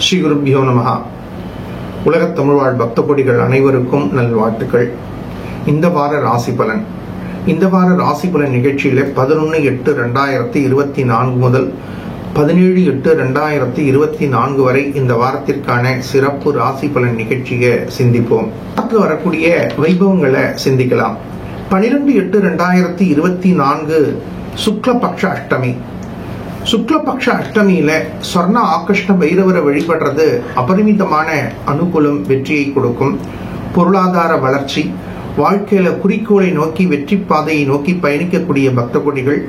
ஸ்ரீ குருபியோ நமஹ. உலகத் தமிழ்வாழ் பக்த கொடிகள் அனைவருக்கும் நல்வாழ்த்துக்கள். இந்த வார ராசி பலன். இந்த வார ராசி பலன் நிகழ்ச்சியில 11/8/2024 முதல் 17/8/2024 வரை இந்த வாரத்திற்கான சிறப்பு ராசி பலன் நிகழ்ச்சியை சிந்திப்போம். வரக்கூடிய வைபவங்களை சிந்திக்கலாம். 12/8/2024 சுக்லபக்ஷ அஷ்டமி. சுக்லபக்ஷ அஷ்டமியில சொர்ண ஆகிருஷ்ண பைரவரை வழிபடுறது அபரிமிதமான அனுகூலம், வெற்றியை கொடுக்கும். பொருளாதார வளர்ச்சி, வாழ்க்கையில குறிக்கோளை நோக்கி, வெற்றி பாதையை நோக்கி பயணிக்கக்கூடிய பக்த கொடிகள்,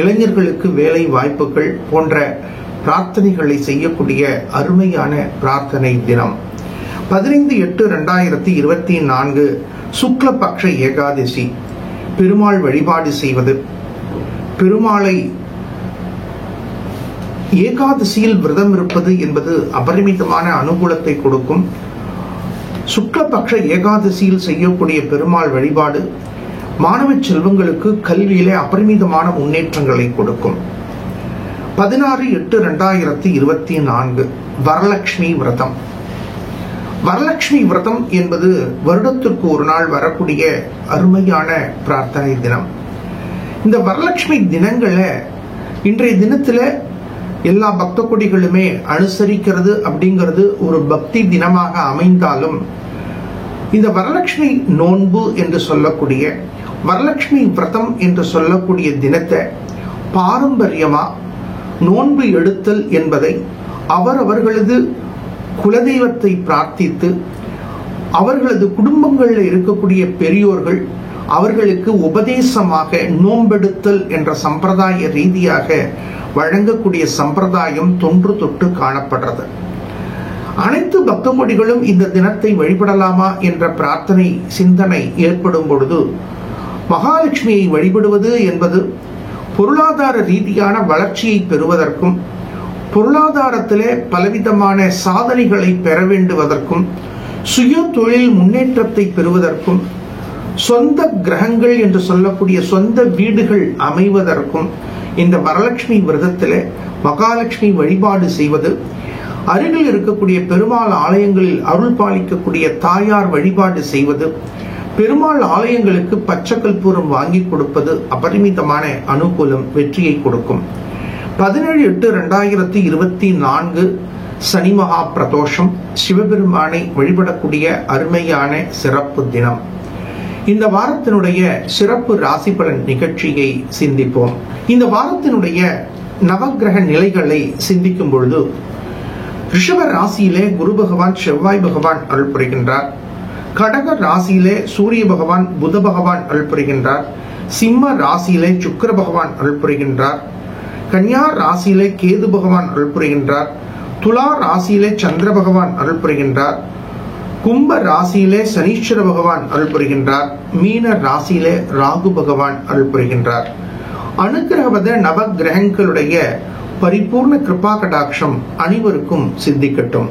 இளைஞர்களுக்கு வேலை வாய்ப்புகள் போன்ற பிரார்த்தனைகளை செய்யக்கூடிய அருமையான பிரார்த்தனை தினம். 15/8/2024 சுக்லபக்ஷ ஏகாதசி. பெருமாள் வழிபாடு செய்வது, பெருமாளை ஏகாதசியில் விரதம் இருப்பது என்பது அபரிமிதமான அனுகூலத்தை கொடுக்கும். சுக்லபக்ஷ ஏகாதசியில் செய்யக்கூடிய பெருமாள் வழிபாடு மாணவ செல்வங்களுக்கு கல்வியிலே அபரிமிதமான முன்னேற்றங்களை கொடுக்கும். 16/8/2024 வரலட்சுமி விரதம். வரலட்சுமி விரதம் என்பது வருடத்திற்கு ஒரு நாள் வரக்கூடிய அருமையான பிரார்த்தனை தினம். இந்த வரலட்சுமி தினங்களை இன்றைய தினத்துல எல்லா பக்த கொடிகளுமே அனுசரிக்கிறது அப்படிங்கிறது ஒரு பக்தி தினமாக அமைந்தாலும், இந்த வரலட்சுமி நோன்பு என்று சொல்லக்கூடிய, வரலட்சுமி விரதம் என்று சொல்லக்கூடிய தினத்தை பாரம்பரியமா நோன்பு எடுத்தல் என்பதை அவர்களது குலதெய்வத்தை பிரார்த்தித்து, அவர்களது குடும்பங்களில் இருக்கக்கூடிய பெரியோர்கள் அவர்களுக்கு உபதேசமாக நோன்பெடுத்தல் என்ற சம்பிரதாய ரீதியாக வழங்கக்கூடிய சம்பிரதாயம் தொன்று தொட்டு காணப்படுறது. அனைத்து பக்த கொடிகளும் இந்த தினத்தை வழிபடலாமா என்ற பிரார்த்தனை சிந்தனை ஏற்படும் பொழுது, மகாலட்சுமியை வழிபடுவது என்பது பொருளாதார ரீதியான வளர்ச்சியை பெறுவதற்கும், பொருளாதாரத்திலே பலவிதமான சாதனைகளை பெற வேண்டுவதற்கும், சுய தொழில் முன்னேற்றத்தை பெறுவதற்கும், சொந்த கிரகங்கள் என்று சொல்லக்கூடிய சொந்த வீடுகள் அமைவதற்கும் இந்த வரலட்சுமி விரதத்திலே மகாலட்சுமி வழிபாடு செய்வது, அருகில் இருக்கக்கூடிய பெருமாள் ஆலயங்களில் அருள் பாலிக்கக்கூடிய தாயார் வழிபாடு செய்வது, பெருமாள் ஆலயங்களுக்கு பச்சை கற்பூரம் வாங்கி கொடுப்பது அபரிமிதமான அனுகூலம், வெற்றியை கொடுக்கும். 17/8/2024 சனி மகா பிரதோஷம். சிவபெருமானை வழிபடக்கூடிய அருமையான சிறப்பு தினம். இந்த வாரத்தினுடைய சிறப்பு ராசி பலன் நிகழ்ச்சியை சிந்திப்போம். இந்த வாரத்தினுடைய நவகிரக நிலைகளை சிந்திக்கும் பொழுது, ரிஷப ராசியிலே குரு பகவான் செவ்வாய் பகவான் அருள் புரிகின்றார். கடக ராசியிலே சூரிய பகவான் புத பகவான் அருள் புரிகின்றார். சிம்ம ராசியிலே சுக்கிர பகவான் அருள் புரிகின்றார். கன்னியா ராசியிலே கேது பகவான் அருள் புரிகின்றார். துலா ராசியிலே சந்திர பகவான் அருள் புரிகின்றார். கும்ப ராசியிலே சனீஸ்வர பகவான் அருள் புரிகின்றார். மீன ராசியிலே ராகு பகவான் அருள் புரிகின்றார். அனுக்கிரகவத நவ கிரகங்களுடைய பரிபூர்ண கிருபா கடாட்சம் அனைவருக்கும் சித்திக்கட்டும்.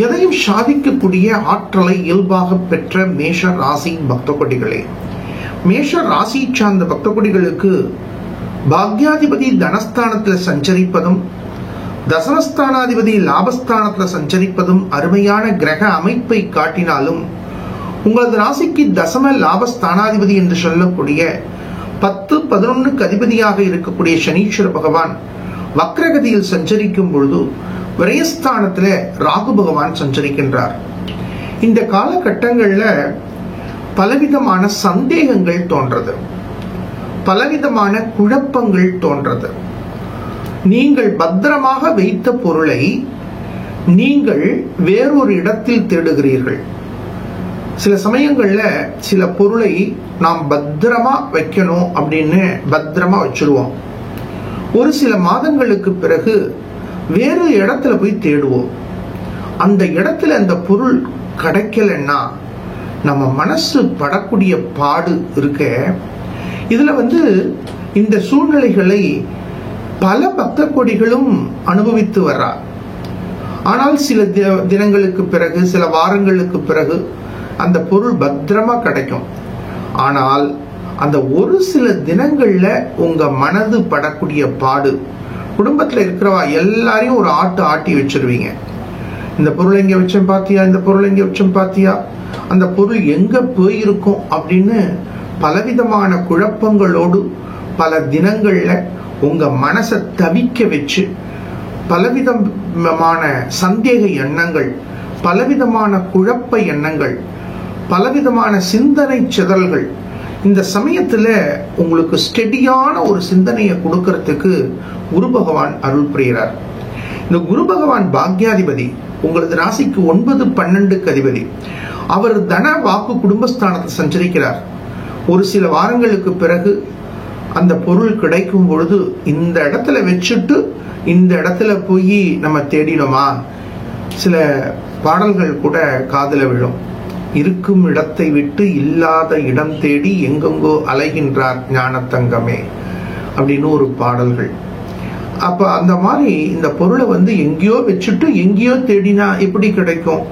எதையும் சாதிக்கக்கூடிய ஆற்றலை இயல்பாக பெற்ற மேஷ ராசி பக்த கொடிகளே, மேஷ ராசி சார்ந்த பக்த கொடிகளுக்கு பாக்யாதிபதி தனஸ்தானத்தில் சஞ்சரிப்பதும், தசமஸ்தானாதிபதி லாபஸ்தானத்தில் சஞ்சரிப்பதும் அருமையான கிரக அமைப்பை காட்டினாலும், உங்களது ராசிக்கு தசம லாபஸ்தானாதிபதி என்று சொல்லக்கூடிய 10-11க்கு அதிபதியாக இருக்கக்கூடிய சனீஸ்வர பகவான் வக்ரகதியில் சஞ்சரிக்கும் பொழுது விரயஸ்தானத்துல ராகு பகவான் சஞ்சரிக்கின்றார். இந்த காலகட்டங்கள்ல பலவிதமான சந்தேகங்கள் தோன்றது, பலவிதமான குழப்பங்கள் தோன்றது. நீங்கள் பத்திரமாக வைத்த பொருளை நீங்கள் வேறொரு இடத்தில் தேடுகிறீர்கள். சில சமயங்கள்ல சில பொருளை நாம் பத்திரமா வைக்கணும் அப்படின்னு பத்திரமா வச்சிருவோம். ஒரு சில மாதங்களுக்கு பிறகு வேறு இடத்துல போய் தேடுவோம். அந்த இடத்துல அந்த பொருள் கிடைக்கலன்னா நம்ம மனசு படக்கூடிய பாடு இருக்க. இதுல இந்த சூழ்நிலைகளை பல பக்த கொடிகளும் அனுபவித்து வர்றார். ஆனால் சில தினங்களுக்கு பிறகு, சில வாரங்களுக்கு பிறகு அந்த பொருள் பத்திரமா கிடைக்கும். ஆனால் அந்த ஒரு சில தினங்கள்ல உங்க மனது படக்கூடிய பாடு, குடும்பத்துல இருக்கிறவா எல்லாரையும் ஒரு ஆட்டி வச்சிருவீங்க. இந்த பொருள் எங்க வச்சேன் பாத்தியா, இந்த பொருள் எங்க வச்சேன் பாத்தியா, அந்த பொருள் எங்க போயிருக்கும் அப்படின்னு பலவிதமான குழப்பங்களோடு பல தினங்கள்ல உங்க மனசை தவிக்க வச்சு பலவிதமான சந்தேக எண்ணங்கள், பலவிதமான குழப்ப எண்ணங்கள், பலவிதமான சிந்தனை சிதறல்கள். இந்த சமயத்துல உங்களுக்கு ஸ்டெடியான ஒரு சிந்தனையை கொடுக்கறதுக்கு குரு பகவான் அருள் புரிகிறார். இந்த குரு பகவான் பாக்யாதிபதி, உங்களது ராசிக்கு 9, 12க்கு அதிபதி. அவர் தன வாக்கு குடும்பஸ்தானத்தை சஞ்சரிக்கிறார். ஒரு சில வாரங்களுக்கு பிறகு அந்த பொருள் கிடைக்கும் பொழுது இந்த இடத்துல வச்சுட்டு இந்த இடத்துல போய் நம்ம தேடினோமா, சில பாடல்கள் கூட காதுல விழும். இருக்கும் இடத்தை விட்டு இல்லாத இடம் தேடி எங்கெங்கோ அலைகின்றார் ஞானத்தங்கமே அப்படின்னு ஒரு பாடல்கள். அப்ப அந்த மாதிரி இந்த பொருளை எங்கேயோ வச்சுட்டு எங்கேயோ தேடினா எப்படி கிடைக்கும்?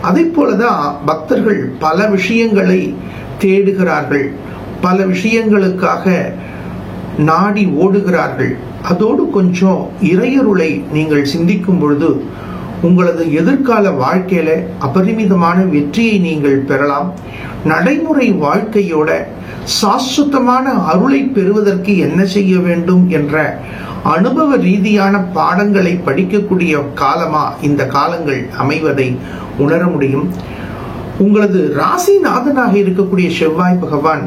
அதை போலதான் பக்தர்கள் பல விஷயங்களை தேடுகிறார்கள், பல விஷயங்களுக்காக நாடி ஓடுகிறார்கள். அதோடு கொஞ்சம் இறையருளை நீங்கள் சிந்திக்கும் பொழுது உங்களது எதிர்கால வாழ்க்கையில அபரிமிதமான வெற்றியை நீங்கள் பெறலாம். நடைமுறை வாழ்க்கையோட சாஸ்வதமான அருளை பெறுவதற்கு என்ன செய்ய வேண்டும் என்ற அனுபவ ரீதியான பாடங்களை படிக்கக்கூடிய காலமா இந்த காலங்கள் அமைவதை உணர முடியும். உங்களது ராசிநாதனாக இருக்கக்கூடிய செவ்வாய் பகவான்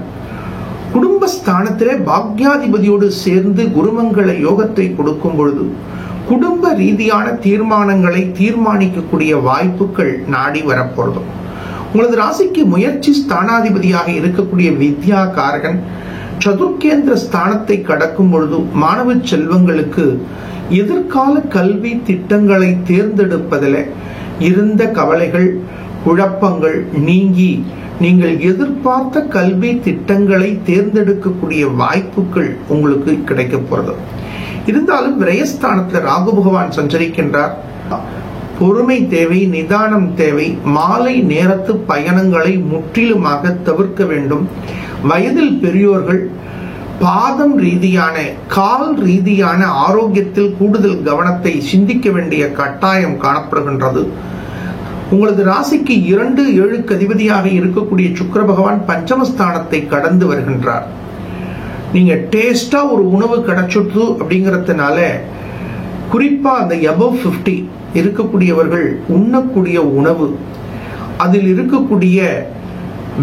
குடும்பஸ்தானத்திலே பாக்யாதிபதியோடு சேர்ந்து குருமங்கள யோகத்தை கொடுக்கும் பொழுது குடும்ப ரீதியான தீர்மானங்களை தீர்மானிக்கக்கூடிய வாய்ப்புகள் நாடி வரப்போறது. உங்களது ராசிக்கு முயற்சி ஸ்தானாதிபதியாக இருக்கக்கூடிய வித்யா காரகன் சதுர்கேந்திர ஸ்தானத்தை கடக்கும் பொழுது மாணவ செல்வங்களுக்கு எதிர்கால கல்வி திட்டங்களை தேர்ந்தெடுப்பதில் இருந்த கவலைகள், குழப்பங்கள் நீங்கி நீங்கள் எதிர்பார்த்த கல்வி திட்டங்களை தேர்ந்தெடுக்கக்கூடிய வாய்ப்புகள் உங்களுக்கு கிடைக்க போறது. இருந்தாலும் விரயஸ்தானத்தில் ராகு பகவான் சஞ்சரிக்கின்றார். பொறுமை தேவை, நிதானம் தேவை. மாலை நேரத்து பயணங்களை முற்றிலுமாக தவிர்க்க வேண்டும். வயதில் பெரியோர்கள் பாதம் ரீதியான, கால் ரீதியான ஆரோக்கியத்தில் கூடுதல் கவனத்தை சிந்திக்க வேண்டிய கட்டாயம் காணப்படுகின்றது. உங்களது ராசிக்கு 2, 7க்கு அதிபதியாக இருக்கக்கூடிய சுக்கிர பகவான் பஞ்சமஸ்தானத்தை கடந்து வருகின்றார். நீங்க டேஸ்டா ஒரு உணவு கிடைச்சிட்டு அப்படிங்கறதுனால, குறிப்பா அந்த above 50 இருக்கக்கூடியவர்கள் உண்ணக்கூடிய உணவு, அதில் இருக்கக்கூடிய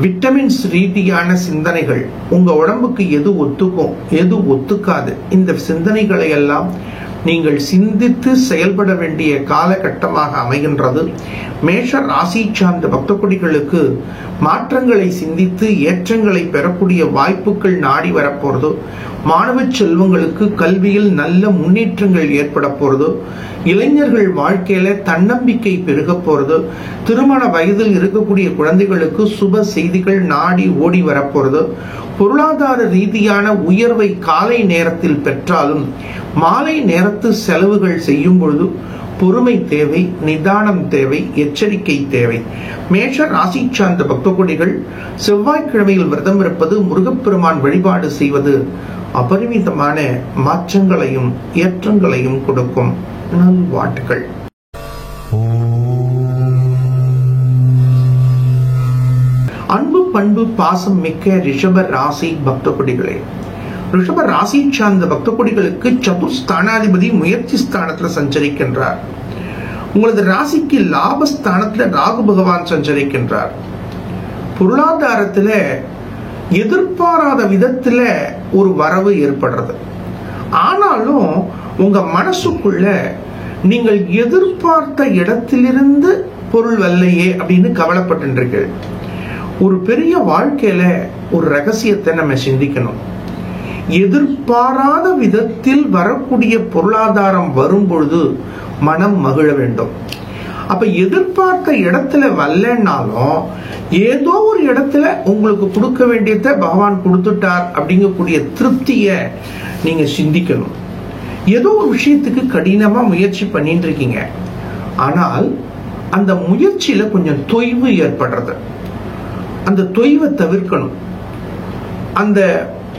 விட்டமின்ஸ் ரீதியான சிந்தனைகள், உங்க உடம்புக்கு எது ஒத்துக்கும் எது ஒத்துக்காது, இந்த சிந்தனைகளை எல்லாம் நீங்கள் சிந்தித்து செயல்பட வேண்டிய காலகட்டமாக அமைகின்றது. மேஷ ராசி சார்ந்த பக்த கொடிகளுக்கு மாற்றங்களை சிந்தித்து ஏற்றங்களை பெறக்கூடிய வாய்ப்புகள் நாடி வரப்போறது. மாணவ செல்வங்களுக்கு கல்வியில் நல்ல முன்னேற்றங்கள் ஏற்பட போறது. இளைஞர்கள் வாழ்க்கையில தன்னம்பிக்கை பெருக போறது. திருமண வயதில் இருக்கக்கூடிய குழந்தைகளுக்கு சுப செய்திகள் நாடி ஓடி வரப்போறது. பொருளாதார ரீதியான உயர்வை காலை நேரத்தில் பெற்றாலும் மாலை நேரத்து செலவுகள் செய்யும் பொழுது பொறுமை தேவை, நிதானம் தேவை, எச்சரிக்கை தேவை. மேஷ ராசி சார்ந்த பக்த கொடிகள் செவ்வாய்க்கிழமையில் விரதம் இருப்பது, முருகப்பெருமான் வழிபாடு செய்வது அபரிமிதமான மாற்றங்களையும் ஏற்றங்களையும் கொடுக்கும். நல்வாழ்த்துக்கள். அன்பு பண்பு பாசம் மிக்க ரிஷப ராசி பக்த கொடிகளே, ரிஷப ராசி சார்ந்த பக்த கொடிகளுக்கு சதுர்ஸ்தானாதிபதி முயற்சி ஸ்தானத்துல சஞ்சரிக்கின்றார். உங்களது ராசிக்கு லாபஸ்தானத்துல ராகு பகவான் சஞ்சரிக்கின்றார். பொருளாதாரத்துல எதிர்பாராத விதத்துல ஒரு வரவு ஏற்படுறது. ஆனாலும் உங்க மனசுக்குள்ள நீங்கள் எதிர்பார்த்த இடத்திலிருந்து பொருள் வரலையே அப்படின்னு கவலைப்பட்டு ஒரு பெரிய வாழ்க்கையில ஒரு ரகசியத்தை நம்ம சிந்திக்கணும். எதிர்பாராத விதத்தில் வரக்கூடிய பொருளாதாரம் வரும் பொழுது மனம் மகிழ வேண்டும். அப்ப எதிர்பார்த்த இடத்துல வரலன்னாலும் ஏதோ ஒரு இடத்துல உங்களுக்கு கொடுக்க வேண்டியதை பகவான் கொடுத்துட்டார் அப்படிங்கக்கூடிய திருப்திய நீங்க சிந்திக்கணும். ஏதோ ஒரு விஷயத்துக்கு கடினமா முயற்சி பண்ணிட்டு இருக்கீங்க, ஆனால் அந்த முயற்சியில கொஞ்சம் தொய்வு ஏற்படுறது. அந்த தொய்வை தவிர்க்கணும். அந்த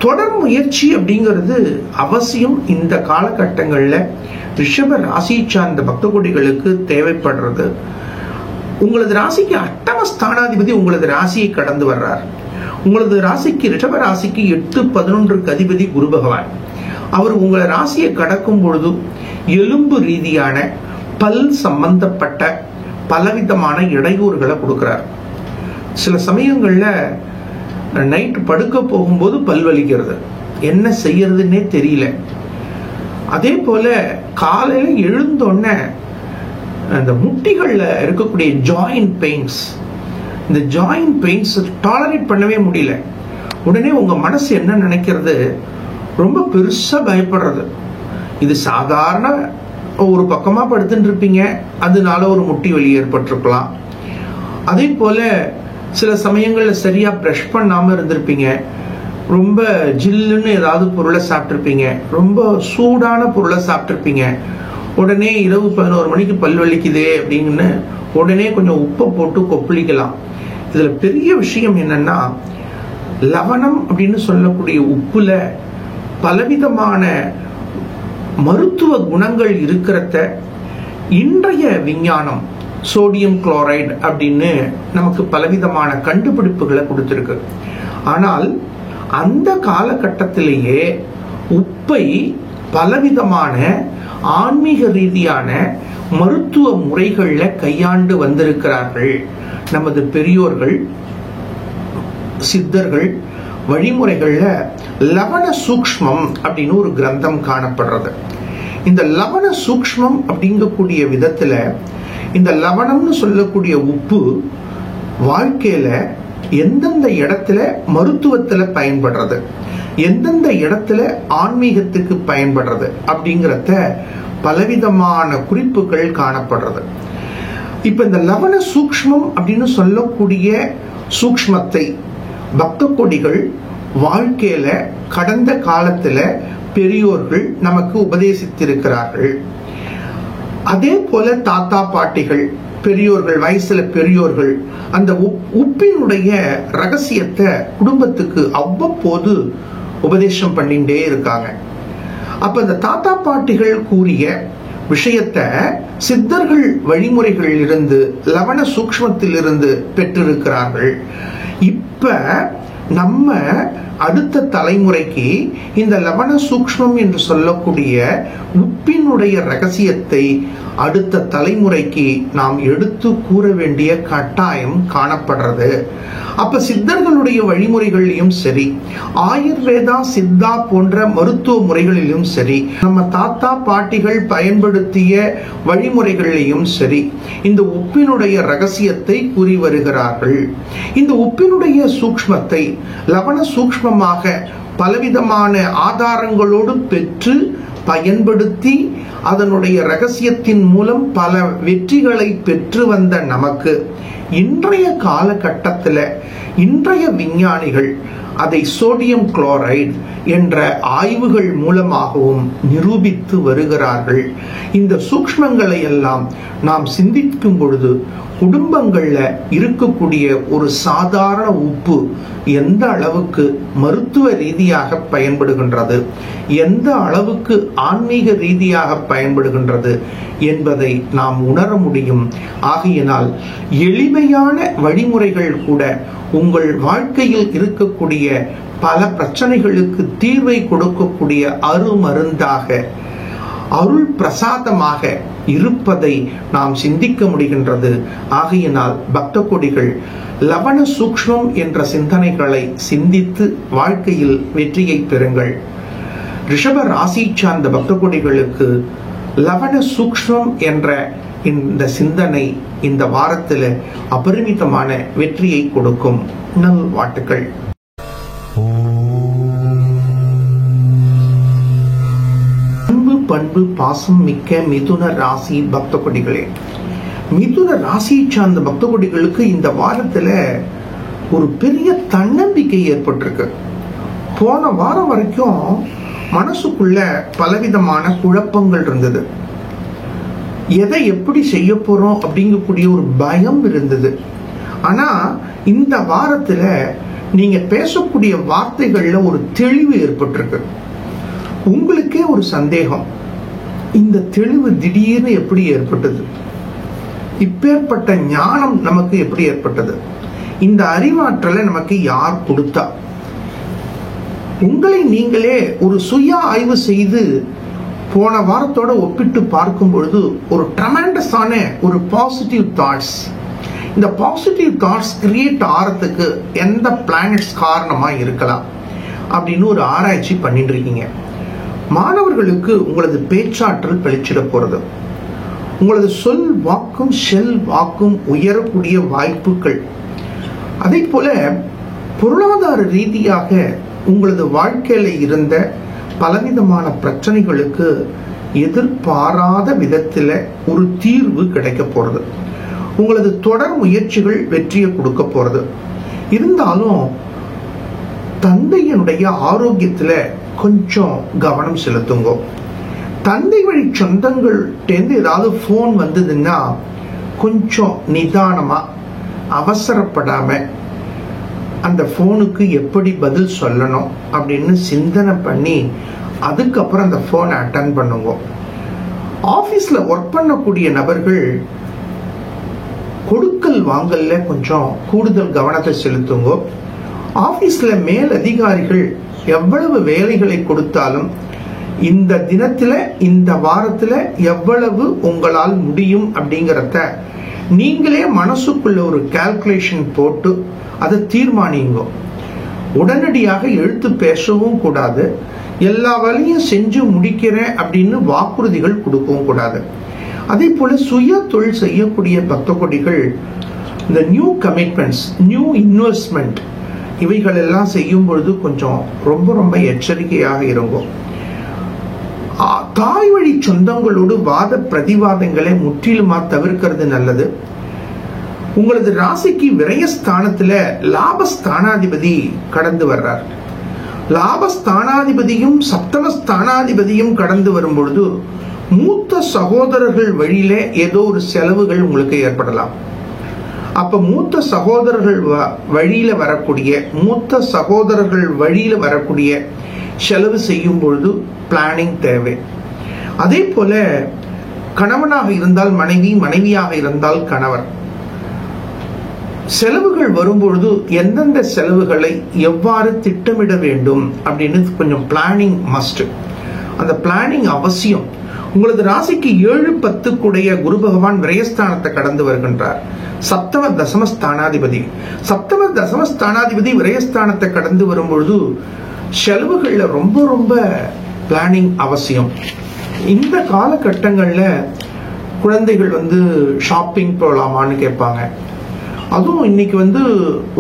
தொடர் முயற்சி அப்படிங்கிறது அவசியம் இந்த காலகட்டங்கள்ல ரிஷப ராசி சார்ந்த பக்த கோடிகளுக்கு தேவைப்படுறது. உங்களது ராசிக்கு அஷ்டம ஸ்தானாதிபதி உங்களது ராசியை கடந்து வர்றார். உங்களது ராசிக்கு ரிஷப ராசிக்கு 8-11 அதிபதி குரு பகவான். அவர் உங்களை ராசியை கடக்கும் பொழுது எலும்பு ரீதியான பல் சம்பந்தப்பட்ட பலவிதமான இடையூறுகளை கொடுக்கிறார். சில சமயங்கள்ல நைட்டு படுக்க போகும்போது பல் வலிக்கிறது, என்ன செய்யறதுன்னே தெரியல. அதே போல காலையில எழுந்தோடனே அந்த முட்டிகள்ல இருக்கக்கூடிய ஜாயிண்ட் பெயின்ஸ், இந்த ஜாயிண்ட் பெயின்ஸ் டாலரேட் பண்ணவே முடியல. உடனே உங்க மனசு என்ன நினைக்கிறது, ரொம்ப பெருசா பயப்படுறது. இது சாதாரண ஒரு பக்கமா படுத்துட்டு இருப்பீங்க, அதனால ஒரு முட்டி வலி ஏற்பட்டிருக்கலாம். அதே போல சில சமயங்கள்ல சரியா பிரஷ் பண்ணாம இருந்திருப்பீங்க, ரொம்ப ஜில்லுன்னு ஏதாவது பொருளை சாப்பிட்டிருப்பீங்க, ரொம்ப சூடான பொருளை சாப்பிட்டிருப்பீங்க. உடனே இரவு 11 மணிக்கு பல் வலிக்குதே அப்படின்னு உடனே கொஞ்சம் உப்பை போட்டு கொப்பளிக்கலாம். இதுல பெரிய விஷயம் என்னன்னா, லவணம் அப்படின்னு சொல்லக்கூடிய உப்புல பலவிதமான மருத்துவ குணங்கள் இருக்கிறத இன்றைய விஞ்ஞானம் சோடியம் குளோரைடு அப்படின்னு நமக்கு பலவிதமான கண்டுபிடிப்புகளை கொடுத்திருக்கு. ஆனால் அந்த காலகட்டத்திலேயே உப்பை பலவிதமான ஆன்மீக ரீதியான மருத்துவ முறைகள்ல கையாண்டு வந்திருக்கிறார்கள் நமது பெரியோர்கள், சித்தர்கள். வழிமுறைகள்ல லவண சூக்ஷ்மம் அப்படின்னு ஒரு கிரந்தம் காணப்படுறது. இந்த லவண சூக்ஷ்மம் அப்படிங்கக்கூடிய விதத்துல இந்த லவணம்னு சொல்லக்கூடிய உப்பு வாழ்க்கையில எந்தெந்த இடத்துல மருத்துவத்துல பயன்படுறது, எந்தெந்த இடத்துல ஆன்மீகத்துக்கு பயன்படுறது அப்படிங்கிறத பலவிதமான குறிப்புகள் காணப்படுறது. இப்ப இந்த லவண சூக்ஷ்மம் அப்படின்னு சொல்லக்கூடிய சூக்ஷ்மத்தை பக்த கோடிகள் வாழ்க்கையில கடந்த காலத்துல பெரியோர்கள் நமக்கு உபதேசித்திருக்கிறார்கள். அதே போல தாத்தா பாட்டிகள், பெரியோர்கள், வயசுல பெரியோர்கள் அந்த உப்பினுடைய ரகசியத்தை குடும்பத்துக்கு அவ்வப்போது உபதேசம் பண்ணிட்டே இருக்காங்க. அப்ப இந்த தாத்தா பாட்டிகள் கூறிய விஷயத்தை சித்தர்கள் வழிமுறைகளில் இருந்து, லவண சூக்ஷ்மத்தில் இருந்து பெற்றிருக்கிறார்கள். இப்ப நம்ம அடுத்த தலைமுறைக்கு இந்த லவண சூக்ஷ்மம் என்று சொல்லக்கூடிய உப்பினுடைய ரகசியத்தை அடுத்த தலைமுறைக்கு நாம் எடுத்து கூற வேண்டிய கட்டாயம் காணப்படுறது. அப்ப சித்தர்களுடைய வழிமுறைகளிலும் சரி, ஆயுர்வேதா சித்தா போன்ற மருத்துவ முறைகளிலும் சரி, நம்ம தாத்தா பாட்டிகள் பயன்படுத்திய வழிமுறைகளிலும் சரி, இந்த உப்பினுடைய ரகசியத்தை கூறி வருகிறார்கள். இந்த உப்பினுடைய சூக்ஷ்மத்தை லவண சூக்ஷ்மமாக பலவிதமான ஆதாரங்களோடு பெற்று பயன்படுத்தி அதனுடைய ரகசியத்தின் மூலம் பல வெற்றிகளை பெற்று வந்த நமக்கு இன்றைய காலகட்டத்தில் இன்றைய விஞ்ஞானிகள் அதை சோடியம் குளோரைடு என்ற ஆய்வுகள் மூலமாகவும் நிரூபித்து வருகிறார்கள். இந்த சூக்ஷ்மங்களை எல்லாம் நாம் சிந்திக்கும் பொழுது குடும்பங்கள்ல இருக்கக்கூடிய ஒரு சாதாரண உப்பு எந்த அளவுக்கு மருத்துவ ரீதியாக பயன்படுகின்றது, எந்த அளவுக்கு ஆன்மீக ரீதியாக பயன்படுகின்றது என்பதை நாம் உணர முடியும். ஆகையினால் எளிமையான வழிமுறைகள் கூட உங்கள் வாழ்க்கையில் இருக்கக்கூடிய பல பிரச்சனைகளுக்கு தீர்வை கொடுக்கக்கூடிய அருமருந்தாக, அருள் பிரசாதமாக இருப்பதை நாம் சிந்திக்க முடிகின்றது. ஆகையினால் பக்த கோடிகள் லவண சூக்ஷ்மம் என்ற சிந்தனைகளை சிந்தித்து வாழ்க்கையில் வெற்றியை பெறுங்கள். ரிஷப ராசி சார்ந்த பக்த கோடிகளுக்கு லவண சூக்ஷ்மம் என்ற இந்த சிந்தனை இந்த வாரத்தில் அபரிமிதமான வெற்றியை கொடுக்கும். நல்வாழ்த்துக்கள். அன்பு, பண்பு, பாசம் மிக்க மிதுன ராசி பக்த கோடிகளே, மிதுன ராசியை சார்ந்த பக்த கோடிகளுக்கு இந்த வாரத்துல ஒரு பெரிய தன்னம்பிக்கை ஏற்பட்டிருக்கு. போன வாரம் வரைக்கும் மனசுக்குள்ள பலவிதமான குழப்பங்கள் இருந்தது. எதை எப்படி செய்ய போறோம் அப்படிங்கக்கூடிய ஒரு பயம் இருந்தது. ஆனா இந்த வாரத்துல நீங்க பேசக்கூடிய வார்த்தைகள்ல ஒரு தெளிவு ஏற்பட்டிருக்கு. உங்களுக்கே ஒரு சந்தேகம், இந்த தெளிவு திடீர்னு எப்படி ஏற்பட்டது? இப்பேற்பட்ட ஞானம் நமக்கு எப்படி ஏற்பட்டது? இந்த அறிவாற்றலை நமக்கு யார் கொடுத்தா? உங்களை நீங்களே ஒரு சுய ஆய்வு செய்து போன வாரத்தோட ஒப்பிட்டு பார்க்கும் பொழுது ஒரு ட்ரெமெண்டஸான ஒரு பாசிட்டிவ் தாட்ஸ், இந்த பாசிட்டிவ் தாட்ஸ் கிரியேட் ஆறதுக்கு எந்த பிளானட்ஸ் காரணமா இருக்கலாம் அப்படின்னு ஒரு ஆராய்ச்சி பண்ணிட்டு இருக்கீங்க. மாணவர்களுக்கு உங்களது பேச்சாற்றல் பளிச்சிட போறது, உங்களது சொல் வாக்கும் ஷெல் வாக்கும் உயரக்கூடிய வாய்ப்புகள். அதே போல பொருளாதார ரீதியாக உங்களது வாழ்க்கையில இருந்த பலவிதமான பிரச்சனைகளுக்கு எதிர்பாராத விதத்துல ஒரு தீர்வு கிடைக்க போறது. உங்களது தொடர் முயற்சிகள் வெற்றியை கொடுக்க போறது. இருந்தாலும் தந்தையினுடைய ஆரோக்கியத்துல கொஞ்சம் கவனம் செலுத்துங்க. தந்தை வழி சொந்தங்கள்டேந்து ஏதாவது போன் வந்ததுன்னா கொஞ்சம் நிதானமா, அவசரப்படாம அந்த போனுக்கு எப்படி பதில் சொல்லணும் அப்படின்னு சிந்தனை பண்ணி அதுக்கப்புறம் அந்த போனை அட்டன் பண்ணுங்க. ஆபீஸ்ல ஒர்க் பண்ணக்கூடிய நபர்கள் கொடுக்கல் வாங்கல்ல கொஞ்சம் கூடுதல் கவனத்தை செலுத்துங்க. ஆபீஸ்ல மேல் அதிகாரிகள் எவ்வளவு வேலைகளை கொடுத்தாலும் இந்த தினத்துல இந்த வாரத்துல எவ்வளவு உங்களால் முடியும் அப்படிங்கறத நீங்களே மனசுக்குள்ள ஒரு கால்குலேஷன் போட்டு அதை தீர்மானிங்க. உடனடியாக எழுத்து பேசவும் கூடாது, எல்லா வேலையும் செஞ்சு முடிக்கிறேன் அப்படின்னு வாக்குறுதிகள் கொடுக்கவும் கூடாது. அதே போல சுய தொழில் செய்யக்கூடிய பக்த கொடிகள் இந்த நியூ கமிட்மெண்ட்ஸ், நியூ இன்வெஸ்ட்மெண்ட் இவைகள் எல்லாம் செய்யும் பொழுது கொஞ்சம் ரொம்ப ரொம்ப எச்சரிக்கையாக இருக்கும். தாய் வழி சொந்தங்களோடு வாத பிரதிவாதங்களை முற்றிலுமா தவிர்க்கிறது நல்லது. உங்களது ராசிக்கு விரயஸ்தானத்துல லாபஸ்தானாதிபதி கடந்து வர்றார். லாபஸ்தானாதிபதியும் சப்தமஸ்தானாதிபதியும் கடந்து வரும் பொழுது மூத்த சகோதரர்கள் வழியில ஏதோ ஒரு செலவுகள் உங்களுக்கு ஏற்படலாம். அப்ப மூத்த சகோதரர்கள் வழியில வரக்கூடிய செலவு செய்யும் பொழுது பிளானிங் தேவை. அதே போல கணவனாக இருந்தால் மனைவி, மனைவியாக இருந்தால் கணவர், செலவுகள் வரும்பொழுது எந்தெந்த செலவுகளை எவ்வாறு திட்டமிட வேண்டும் அப்படின்னு கொஞ்சம் பிளானிங் மஸ்ட். அந்த பிளானிங் அவசியம். உங்களது ராசிக்கு 7-10 கூடைய குரு பகவான் விரயஸ்தானத்தை கடந்து வருகின்றார். சப்தம தசமஸ்தானாதிபதி விரயஸ்தானத்தை கடந்து வரும்பொழுது செலவுகள்ல ரொம்ப ரொம்ப பிளானிங் அவசியம். இந்த காலகட்டங்கள்ல குழந்தைகள் ஷாப்பிங் போகலாமான்னு கேட்பாங்க. அதுவும் இன்னைக்கு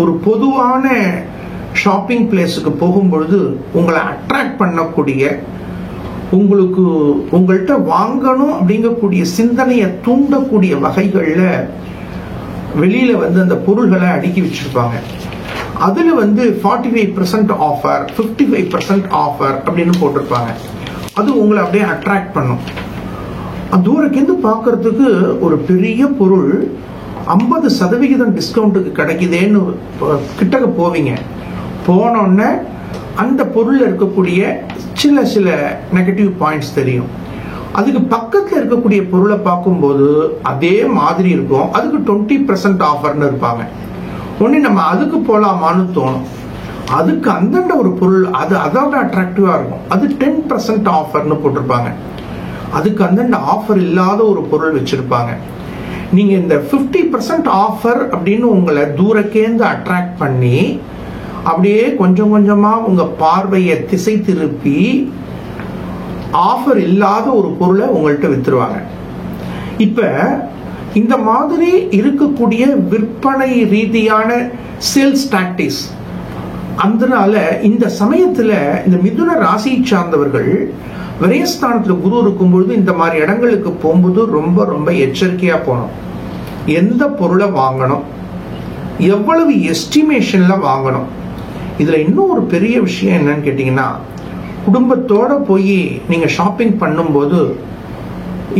ஒரு பொதுவான ஷாப்பிங் பிளேஸுக்கு போகும்பொழுது உங்களை அட்ராக்ட் பண்ணக்கூடிய, உங்கள்கிட்ட வாங்கணும் அப்படிங்கக்கூடிய சிந்தனையை தூண்டக்கூடிய வகைகள்ல வெளியில அந்த பொருள்களை அடுக்கி வச்சிருப்பாங்க. அதுல 45% ஆஃபர், 55% ஆஃபர் அப்படின்னு போட்டிருப்பாங்க. அது உங்களை அப்படியே அட்ராக்ட் பண்ணும். தூரக்கிந்து பார்க்கறதுக்கு ஒரு பெரிய பொருள் 50% டிஸ்கவுண்ட்டுக்கு கிடைக்குதேன்னு கிட்டக்க போவீங்க. போனோடனே அந்த பொருள் இருக்கக்கூடிய சில நெகட்டிவ் பாயிண்ட்ஸ் தெரியும். அதுக்கு பக்கத்துல இருக்கக்கூடிய பொருளை பார்க்கும்போது அதே மாதிரி இருக்கும், அதுக்கு 20% ஆஃபர்னு இருப்பாங்க. உடனே நம்ம அதுக்கு போலாமான்னு தோணும். அதுக்கு அந்தண்ட ஒரு பொருள் அது அதோட அட்ராக்டிவா இருக்கும், அது 10% ஆஃபர்னு போட்டிருப்பாங்க. அதுக்கு அந்தண்ட ஆஃபர் இல்லாத ஒரு பொருள் வச்சிருப்பாங்க. நீங்க இந்த 50% ஆஃபர் அப்படின்னு உங்களை தூரக்கேந்து அட்ராக்ட் பண்ணி அப்படியே கொஞ்சம் கொஞ்சமா உங்க பார்வையை திசை திருப்பி ஆஃபர் இல்லாத ஒரு பொருளை உங்கள்கிட்ட வித்துருவாங்க. இப்ப இந்த மாதிரி இருக்கக்கூடிய விற்பனை ரீதியான சேல்ஸ் டாக்டிக்ஸ். அதனால இந்த சமயத்துல இந்த மிதுன ராசியை சார்ந்தவர்கள் விரயஸ்தானத்துல குரு இருக்கும் பொழுது இந்த மாதிரி இடங்களுக்கு போகும்போது ரொம்ப ரொம்ப எச்சரிக்கையா போகணும். எந்த பொருளை வாங்கணும், எவ்வளவு எஸ்டிமேஷன்ல வாங்கணும். இதுல இன்னும் ஒரு பெரிய விஷயம் என்னன்னு கேட்டீங்கன்னா, குடும்பத்தோட போய் நீங்க ஷாப்பிங் பண்ணும்போது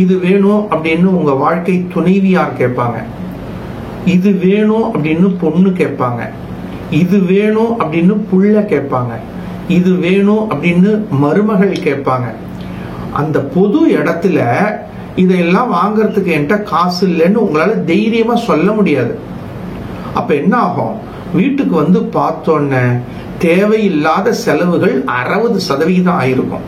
இது வேணும் அப்படின்னு உங்க வாழ்க்கை துணைவியார் கேட்பாங்க, இது வேணும் அப்படின்னு பொண்ணு கேட்பாங்க, இது வேணும் அப்படின்னு புள்ள கேட்பாங்க, இது வேணும் அப்படின்னு மருமகள் கேட்பாங்க. அந்த பொது இடத்துல இதெல்லாம் வாங்கறதுக்கு என்கிட்ட காசு இல்லைன்னு உங்களால தைரியமா சொல்ல முடியாது. அப்ப என்ன ஆகும்? வீட்டுக்கு வந்து பார்த்தோன்ன தேவையில்லாத செலவுகள் 60% ஆயிருக்கும்.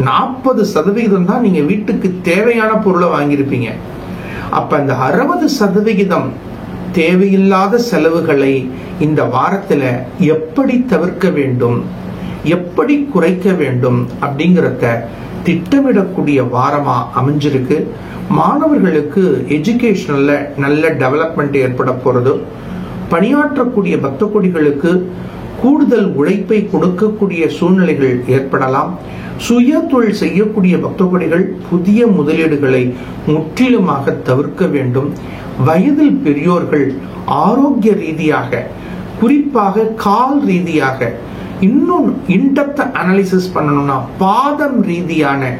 40% தான் நீங்க வீட்டுக்கு தேவையான பொருளை வாங்கியிருப்பீங்க. அப்ப அந்த 60% தேவையில்லாத செலவுகளை இந்த வாரத்துல எப்படி தவிர்க்க வேண்டும், எப்படி குறைக்க வேண்டும் அப்படிங்கறத திட்டமிடக்கூடிய வாரமா அமைஞ்சிருக்கு. மாணவர்களுக்கு எஜுகேஷன்ல நல்ல டெவலப்மெண்ட் ஏற்பட போறது. பணியாற்றக்கூடிய பக்த கொடிகளுக்கு கூடுதல் உழைப்பை கொடுக்கக்கூடிய சூழ்நிலைகள் ஏற்படலாம். சுய தொழில் செய்யக்கூடிய பக்த கொடிகள் புதிய முதலீடுகளை முற்றிலுமாக தவிர்க்க வேண்டும். வயதில் பெரியோர்கள் ஆரோக்கிய ரீதியாக, குறிப்பாக கால் ரீதியாக, இன்னும் இன்டெப்த் அனாலிசிஸ் பண்ணணும்னா பாதம் ரீதியான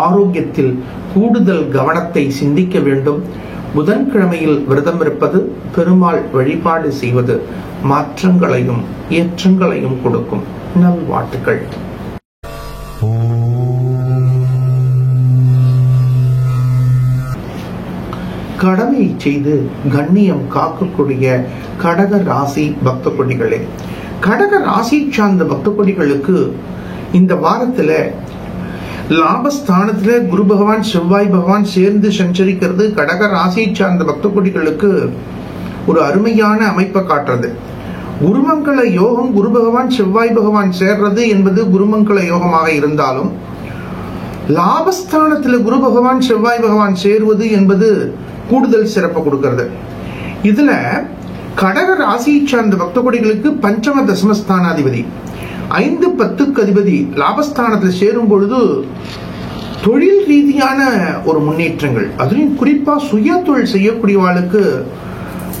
ஆரோக்கியத்தில் கூடுதல் கவனத்தை சிந்திக்க வேண்டும். புதன்கிழமையில் விரதம் இருப்பது, பெருமாள் வழிபாடு செய்வது மாற்றங்களையும் ஏற்றங்களையும் கொடுக்கும். நல்வாழ்த்துக்கள். கடமையை செய்து கண்ணியம் காக்கக்கூடிய கடக ராசி பக்த கொடிகளே, கடக ராசி சார்ந்த பக்த கொடிகளுக்கு இந்த வாரத்துல லாபஸ்தானத்துல குரு பகவான் செவ்வாய் பகவான் சேர்ந்து சஞ்சரிக்கிறது கடக ராசி சார்ந்த பக்த கொடிகளுக்கு ஒரு அருமையான அமைப்பை காட்டுறது. குருமங்கள யோகம் குரு பகவான் செவ்வாய் பகவான் சேர்றது என்பது குருமங்கள யோகமாக இருந்தாலும், லாபஸ்தானத்துல குரு பகவான் செவ்வாய் பகவான் சேருவது என்பது கூடுதல் சிறப்பு கொடுக்கிறது. இதுல கடக ராசியை சார்ந்த பக்த கொடிகளுக்கு பஞ்சம தசமஸ்தானாதிபதி 5-10க்கு அதிபதி லாபஸ்தானத்தில் சேரும் பொழுது தொழில் ரீதியான ஒரு முன்னேற்றங்கள், அதுவும் குறிப்பா சுய தொழில் செய்யக்கூடியவாளுக்கு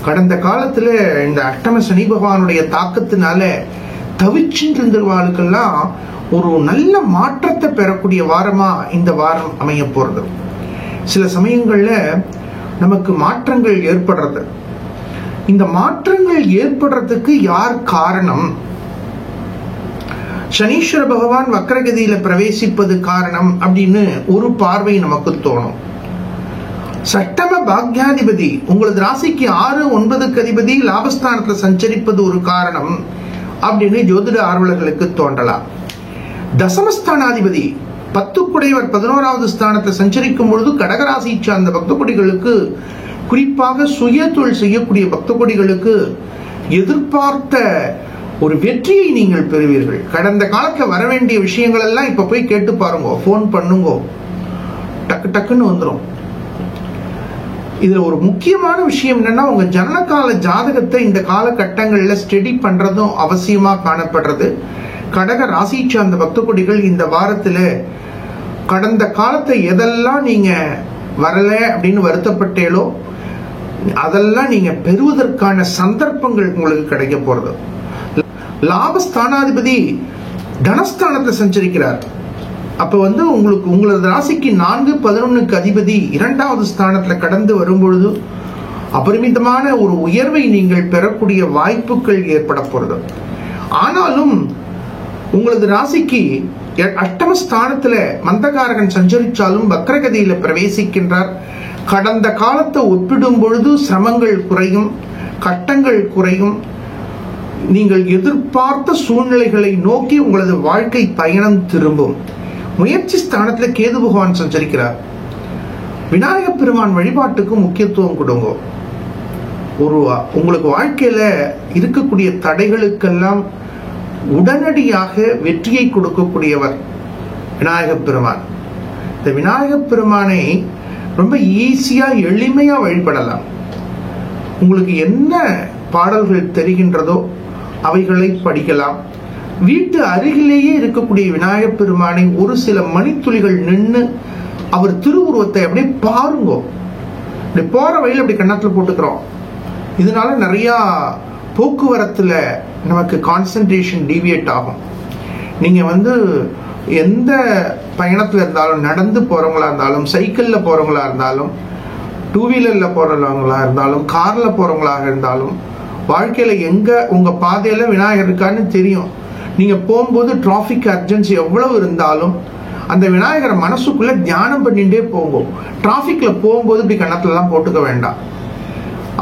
கடந்த காலத்துல இந்த அஷ்டம சனி பகவானுடைய தாக்கத்தினால தவிச்சிட்டு இருந்தவாளுக்கெல்லாம் ஒரு நல்ல மாற்றத்தை பெறக்கூடிய வாரமா இந்த வாரம் அமைய போறது. சில சமயங்கள்ல நமக்கு மாற்றங்கள் ஏற்படுறது. இந்த மாற்றங்கள் ஏற்படுறதுக்கு யார் காரணம்? சனீஸ்வர பகவான் வக்ரகதியில பிரவேசிப்பது காரணம் அப்படின்னு ஒரு பார்வை நமக்கு தோணும். சட்டம பாக்யாதிபதி உங்களது ராசிக்கு 6-9க்கு அதிபதி லாபஸ்தானத்துல சஞ்சரிப்பது ஒரு காரணம் அப்படின்னு ஜோதிட ஆர்வலர்களுக்கு தோன்றலாம். தசமஸ்தானாதிபதி 10க்குடையவர் 11வது ஸ்தானத்தை சஞ்சரிக்கும் பொழுது கடகராசி சார்ந்த பக்த கொடிகளுக்கு, குறிப்பாக சுய தொழில் செய்யக்கூடிய பக்த கொடிகளுக்கு எதிர்பார்த்த ஒரு வெற்றியை நீங்கள் பெறுவீர்கள். கடந்த காலத்துல வர வேண்டிய விஷயங்கள் எல்லாம் இப்ப போய் கேட்டு பாருங்க, போன் பண்ணுங்க, டக்கு டக்குன்னு வந்துடும். இதுல ஒரு முக்கியமான விஷயம் என்னன்னா, உங்க ஜனனகால ஜாதகத்தை இந்த காலகட்டங்கள்ல ஸ்டடி பண்றதும் அவசியமா காணப்படுறது. கடக ராசி சார்ந்த பக்த கொடிகள் இந்த வாரத்துல கடந்த காலத்தை எதெல்லாம் நீங்க வரல அப்படின்னு வருத்தப்பட்டேலோ அதெல்லாம் நீங்க பெறுவதற்கான சந்தர்ப்பங்கள் உங்களுக்கு கிடைக்க போறது. லாபஸ்தானாதிபதி தனஸ்தானத்துல சஞ்சரிக்கிறார். அப்ப வந்து உங்களுக்கு உங்களது ராசிக்கு 4-11க்கு அதிபதி 2வது ஸ்தானத்துல கடந்து வரும்பொழுது அபரிமிதமான ஒரு உயர்வை நீங்கள் பெறக்கூடிய வாய்ப்புகள் ஏற்பட போறது. ஆனாலும் உங்களது ராசிக்கு 8ம் ஸ்தானத்துல மந்தகாரகன் சஞ்சரிச்சாலும் வக்ரகதியில பிரவேசிக்கின்றார். கடந்த காலத்தை ஒப்பிடும் பொழுது சிரமங்கள் குறையும், கட்டங்கள் குறையும். நீங்கள் எதிர்பார்த்த சூழ்நிலைகளை நோக்கி உங்களது வாழ்க்கை பயணம் திரும்பும். முயற்சி ஸ்தானத்துல கேது பகவான் சஞ்சரிக்கிறார். விநாயக பெருமான் வழிபாட்டுக்கு முக்கியத்துவம் கொடுங்க. உங்களுக்கு வாழ்க்கையில இருக்கக்கூடிய தடைகளுக்கெல்லாம் உடனடியாக வெற்றியை கொடுக்கக்கூடியவர் விநாயக பெருமான். இந்த விநாயக பெருமானை ரொம்ப ஈஸியா எளிமையா வழிபடலாம். உங்களுக்கு என்ன பாடல்கள் தெரிகின்றதோ அவைகளை படிக்கலாம். வீட்டு அருகிலேயே இருக்கக்கூடிய விநாயக பெருமானை ஒரு சில மணித்துளிகள் நின்று அவர் திருவுருவத்தை அப்படியே பாருங்க. இப்படி போற வழியில் அப்படி கண்ணத்துல போட்டுக்கிறோம். இதனால நிறைய போக்குவரத்துல நமக்கு கான்சென்ட்ரேஷன் டீவியேட் ஆகும். நீங்க வந்து எந்த பயணத்துல இருந்தாலும், நடந்து போறவங்களா இருந்தாலும், சைக்கிள்ல போறவங்களா இருந்தாலும், டூ வீலர்ல போறவங்களா இருந்தாலும், கார்ல போறவங்களாக இருந்தாலும், வாழ்க்கையில எங்க உங்க பாதையில விநாயகர் இருக்கான்னு தெரியும். நீங்க போகும்போது டிராபிக் அர்ஜென்சி எவ்வளவு இருந்தாலும் அந்த விநாயகரை மனசுக்குள்ள தியானம் பண்ணிட்டே போங்க. டிராபிக்ல போகும்போது இப்படி கண்ணத்துல எல்லாம் போட்டுக்க வேண்டாம்.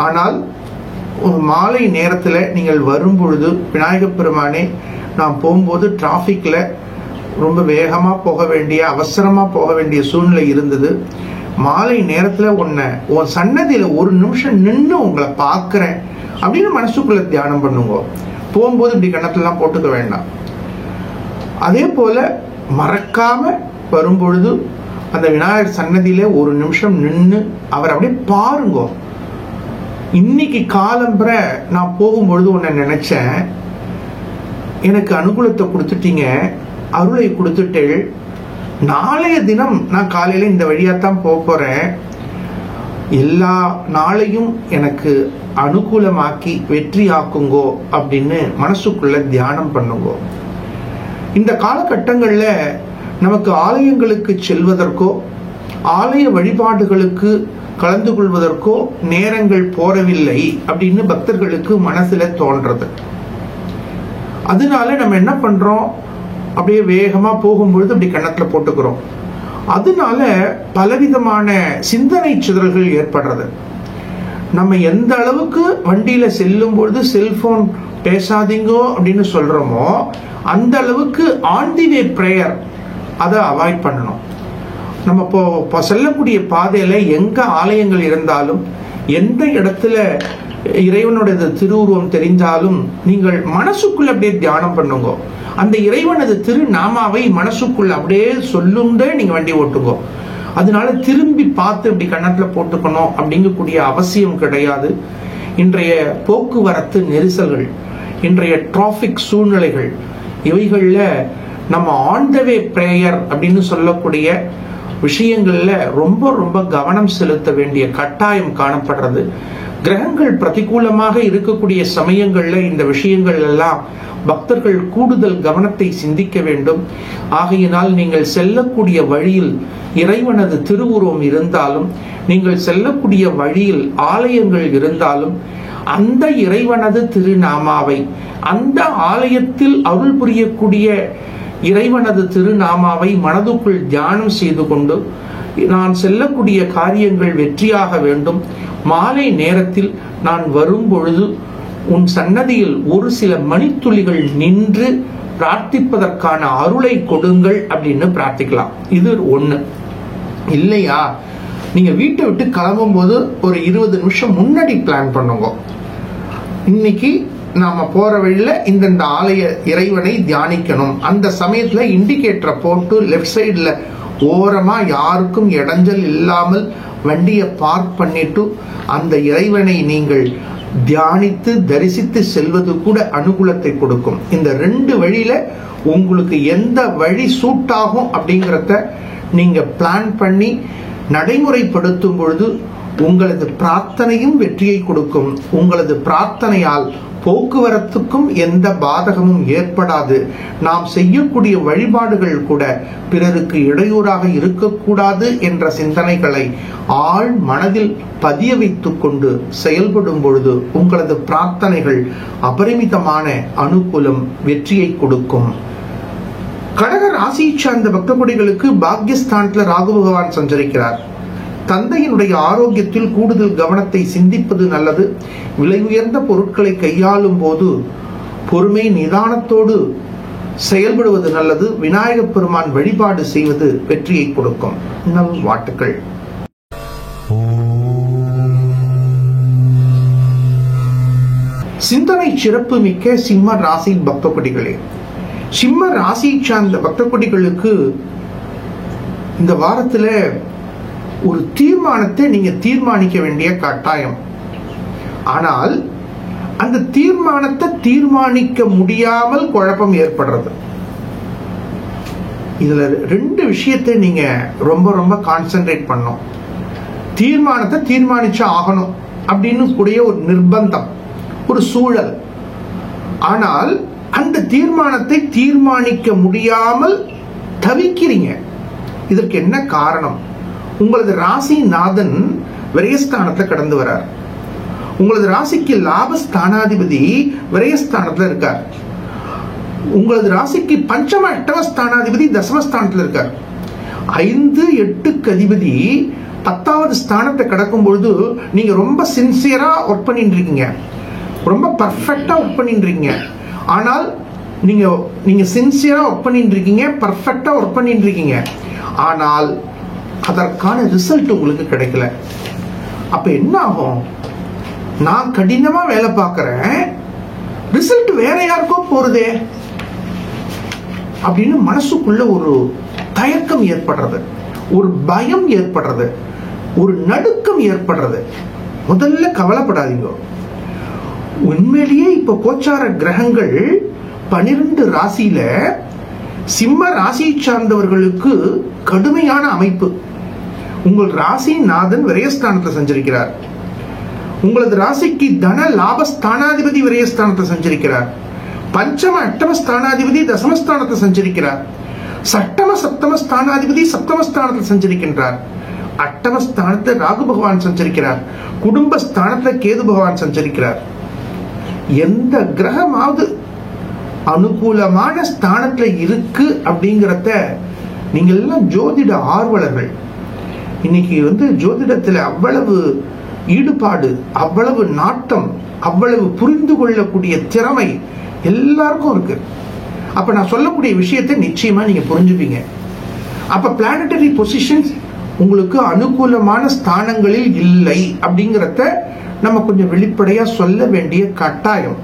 ஆனால் ஒரு மாலை நேரத்துல நீங்கள் வரும் பொழுது, விநாயகப் பெருமானே, நான் போகும்போது டிராபிக்ல ரொம்ப வேகமா போக வேண்டிய, அவசரமா போக வேண்டிய சூழ்நிலை இருந்தது. மாலை நேரத்துல உன் சன்னதியில ஒரு நிமிஷம் நின்று உங்களை பார்க்கிறேன் அப்படின்னு மனசுக்குள்ள தியானம் பண்ணுங்க. போகும்போது இப்படி கண்ணத்துல எல்லாம் போட்டுக்க வேண்டாம். அதே போல மறக்காம வரும்பொழுது அந்த விநாயகர் சன்னதியில ஒரு நிமிஷம் நின்று அவர் அப்படியே பாருங்க. இன்னைக்கு காலம்பரை நான் போகும்பொழுது உன்னை நினைச்சேன், எனக்கு அனுகூலத்தை கொடுத்துட்டீங்க, அருளை கொடுத்துட்டு, நாளைய தினம் நான் காலையில இந்த வழியாத்தான் போறேன், எல்லா நாளையும் எனக்கு அனுகூலமாக்கி வெற்றி ஆக்குங்கோ அப்படின்னு மனசுக்குள்ள தியானம் பண்ணுங்கோ. இந்த காலகட்டங்கள்ல நமக்கு ஆலயங்களுக்கு செல்வதற்கோ ஆலய வழிபாடுகளுக்கு கலந்து கொள்வதற்கோ நேரங்கள் போறவில்லை அப்படின்னு பக்தர்களுக்கு மனசுல தோன்றது. அதனால நம்ம என்ன பண்றோம், அப்படியே வேகமா போகும்பொழுது அப்படி கண்ணத்துல போட்டுக்கிறோம். அதனால பலவிதமான சிந்தனை சிதறல்கள் ஏற்படுறது. நம்ம எந்த அளவுக்கு வண்டியில செல்லும் பொழுது செல்போன் பேசாதீங்கோ அப்படின்னு சொல்றோமோ அந்த அளவுக்கு ஆன் தி வே பிரேயர் அதை அவாய்ட் பண்ணணும். நம்ம செல்லக்கூடிய பாதையில எங்க ஆலயங்கள் இருந்தாலும், எந்த இடத்துல இறைவனுடைய திருவுருவம் தெரிந்தாலும் நீங்கள் மனசுக்குள்ள அப்படியே தியானம் பண்ணுங்க. அந்த இறைவனது திருநாமாவை மனசுக்குள்ள அப்படியே சொல்லுண்டே நீங்க வண்டி ஓட்டுங்க. அதனால திரும்பி பார்த்து இப்படி கண்ணத்துல போட்டுக்கணும் அப்படிங்கக்கூடிய அவசியம் கிடையாது. இன்றைய போக்குவரத்து நெரிசல்கள், இன்றைய டிராபிக் சூழ்நிலைகள், இவைகள்ல நம்ம ஆன் த வே பிரேயர் அப்படின்னு சொல்லக்கூடிய விஷயங்கள்ல ரொம்ப ரொம்ப கவனம் செலுத்த வேண்டிய கட்டாயம் காணப்படுறது. கிரகங்கள் பிரதிகூலமாக இருக்கக்கூடிய சமயங்கள்ல இந்த விஷயங்கள் எல்லாம் பக்தர்கள் கூடுதல் கவனத்தை சிந்திக்க வேண்டும். ஆகையினால் நீங்கள் செல்லக்கூடிய வழியில் இறைவனது திருவுருவம் இருந்தாலும், நீங்கள் செல்லக்கூடிய வழியில் ஆலயங்கள் இருந்தாலும், அந்த இறைவனது திருநாமாவை, அந்த ஆலயத்தில் அருள் புரியக்கூடிய இறைவனது திருநாமாவை மனதுக்குள் தியானம் செய்து கொண்டு, நான் செல்லக்கூடிய காரியங்கள் வெற்றியாக வேண்டும், மாலை நேரத்தில் நான் வரும் பொழுது உன் சன்னதியில் ஒரு சில மணித்துளிகள் நின்று பிரார்த்திப்பதற்கான அருளை கொடுங்கள் அப்படின்னு பிரார்த்திக்கலாம். இது ஒண்ணு. இல்லையா, நீங்க வீட்டை விட்டு கிளம்பும் போது ஒரு 20 நிமிஷம் முன்னாடி பிளான் பண்ணுங்க. இன்னைக்கு நாம போற வழியில இந்த ஆலய இறைவனை தியானிக்கணும். அந்த சமயத்துல இண்டிகேட்டரை போட்டு லெப்ட் சைடுல ஓரமா யாருக்கும் இடைஞ்சல் இல்லாமல் வண்டியை பார்க் பண்ணிட்டு அந்த இறைவனை நீங்கள் தியானித்து தரிசித்து செல்வது கூட அனுகூலத்தை கொடுக்கும். இந்த 2 வழியில உங்களுக்கு எந்த வழி சூட் ஆகும் அப்படிங்கறத நீங்க பிளான் பண்ணி நடைமுறைப்படுத்தும் பொழுது உங்களது பிரார்த்தனையும் வெற்றியை கொடுக்கும். உங்களது பிரார்த்தனையால் போக்குவரத்துக்கும் எந்த பாதகமும் ஏற்படாது. நாம் செய்யக்கூடிய வழிபாடுகள் கூட பிறருக்கு இடையூறாக இருக்கக்கூடாது என்ற சிந்தனைகளை ஆழ் மனதில் பதிய வைத்துக் கொண்டு செயல்படும் பொழுது உங்களது பிரார்த்தனைகள் அபரிமிதமான அனுகூலம், வெற்றியை கொடுக்கும். கடக ராசியை சார்ந்த பக்தகுடிகளுக்கு பாக்யஸ்தானத்துல ராகு பகவான் சஞ்சரிக்கிறார். தந்தையினுடைய ஆரோக்கியத்தில் கூடுதல் கவனத்தை சிந்திப்பது நல்லது. விலை உயர்ந்த பொருட்களை கையாளும் போது பொறுமை நிதானத்தோடு செயல்படுவது நல்லது. விநாயகப் பெருமான் வழிபாடு செய்வது வெற்றியை கொடுக்கும். நல்வாழ்த்துக்கள். சிந்தனை சிறப்பு மிக்க சிம்ம ராசி பக்தகுடிகளே, சிம்ம ராசியை சார்ந்த பக்தகுடிகளுக்கு இந்த வாரத்துல ஒரு தீர்மானத்தை நீங்க தீர்மானிக்க வேண்டிய கட்டாயம். ஆனால் அந்த தீர்மானத்தை தீர்மானிக்க முடியாமல் குழப்பம் ஏற்படுறது. இதுல 2 விஷயத்தை நீங்க ரொம்ப ரொம்ப கான்சென்ட்ரேட் பண்ணணும். தீர்மானத்தை தீர்மானிச்சு ஆகணும் அப்படின்னு கூடிய ஒரு நிர்பந்தம், ஒரு சூழல். ஆனால் அந்த தீர்மானத்தை தீர்மானிக்க முடியாமல் தவிக்கிறீங்க. இதற்கு என்ன காரணம்? உங்களது ராசிநாதன் விரயஸ்தானத்துல கடந்து வரார். உங்களது ராசிக்கு லாபஸ்தானாதிபதி விரயஸ்தானத்துல இருக்கார். உங்களது ராசிக்கு பஞ்சம அட்டம ஸ்தானாதிபதி தசமஸ்தானத்துல இருக்கார். 5, 8க்கு அதிபதி 10வது ஸ்தானத்தை கடக்கும் பொழுது நீங்க ரொம்ப சின்சியரா ஒர்க் பண்ணிட்டு இருக்கீங்க, ரொம்ப பர்ஃபெக்டா ஒர்க் பண்ணிட்டு இருக்கீங்க. ஆனால் நீங்க சின்சியரா ஒர்க் பண்ணிட்டு இருக்கீங்க, பர்ஃபெக்டா ஒர்க் பண்ணிட்டு இருக்கீங்க. ஆனால் அதற்கான ரிசல்ட் உங்களுக்கு கிடைக்கல. அப்ப என்ன ஆகும்? நான் கடினமா வேலை பார்க்கிறேன், ரிசல்ட் வேற யாருக்கோ போறதே அப்படின்னு மனசுக்குள்ள ஒரு தயக்கம் ஏற்படுறது, ஒரு பயம் ஏற்படுறது, ஒரு நடுக்கம் ஏற்படுறது. முதல்ல கவலைப்படாதீங்க. உண்மையிலேயே இப்ப கோச்சார கிரகங்கள் 12 ராசியில சிம்ம ராசியை சார்ந்தவர்களுக்கு கடுமையான அமைப்பு. உங்கள் ராசிநாதன் விரயஸ்தானத்தில் சஞ்சரிக்கிறார். உங்களது ராசிக்கு தன லாபஸ்தானாதிபதி விரயஸ்தானத்தில் சஞ்சரிக்கிறார். பஞ்சம அட்டம ஸ்தானாதிபதி தசமஸ்தானத்தில் சஞ்சரிக்கிறார். சட்டம சப்தம ஸ்தானாதிபதி சப்தமஸ்தானத்தில் சஞ்சரிக்கின்றார். அட்டமஸ்தானத்தில் ராகு பகவான் சஞ்சரிக்கிறார். குடும்பஸ்தானத்தில் கேது பகவான் சஞ்சரிக்கிறார். எந்த கிரகமாவது அனுகூலமான ஸ்தானத்துல இருக்கு அப்படிங்கறத நீங்க எல்லாம் ஜோதிட ஆர்வலர்கள். இன்னைக்கு ஜோதிடத்துல அவ்வளவு ஈடுபாடு, அவ்வளவு நாட்டம், அவ்வளவு புரிந்து கொள்ளக்கூடிய திறமை எல்லாருக்கும் இருக்கு. அப்ப நான் சொல்லக்கூடிய விஷயத்தை நிச்சயமா நீங்க புரிஞ்சுப்பீங்க. அப்ப பிளானட்டரி பொசிஷன்ஸ் உங்களுக்கு அனுகூலமான ஸ்தானங்களில் இல்லை அப்படிங்கறத நம்ம கொஞ்சம் வெளிப்படையா சொல்ல வேண்டிய கட்டாயம்.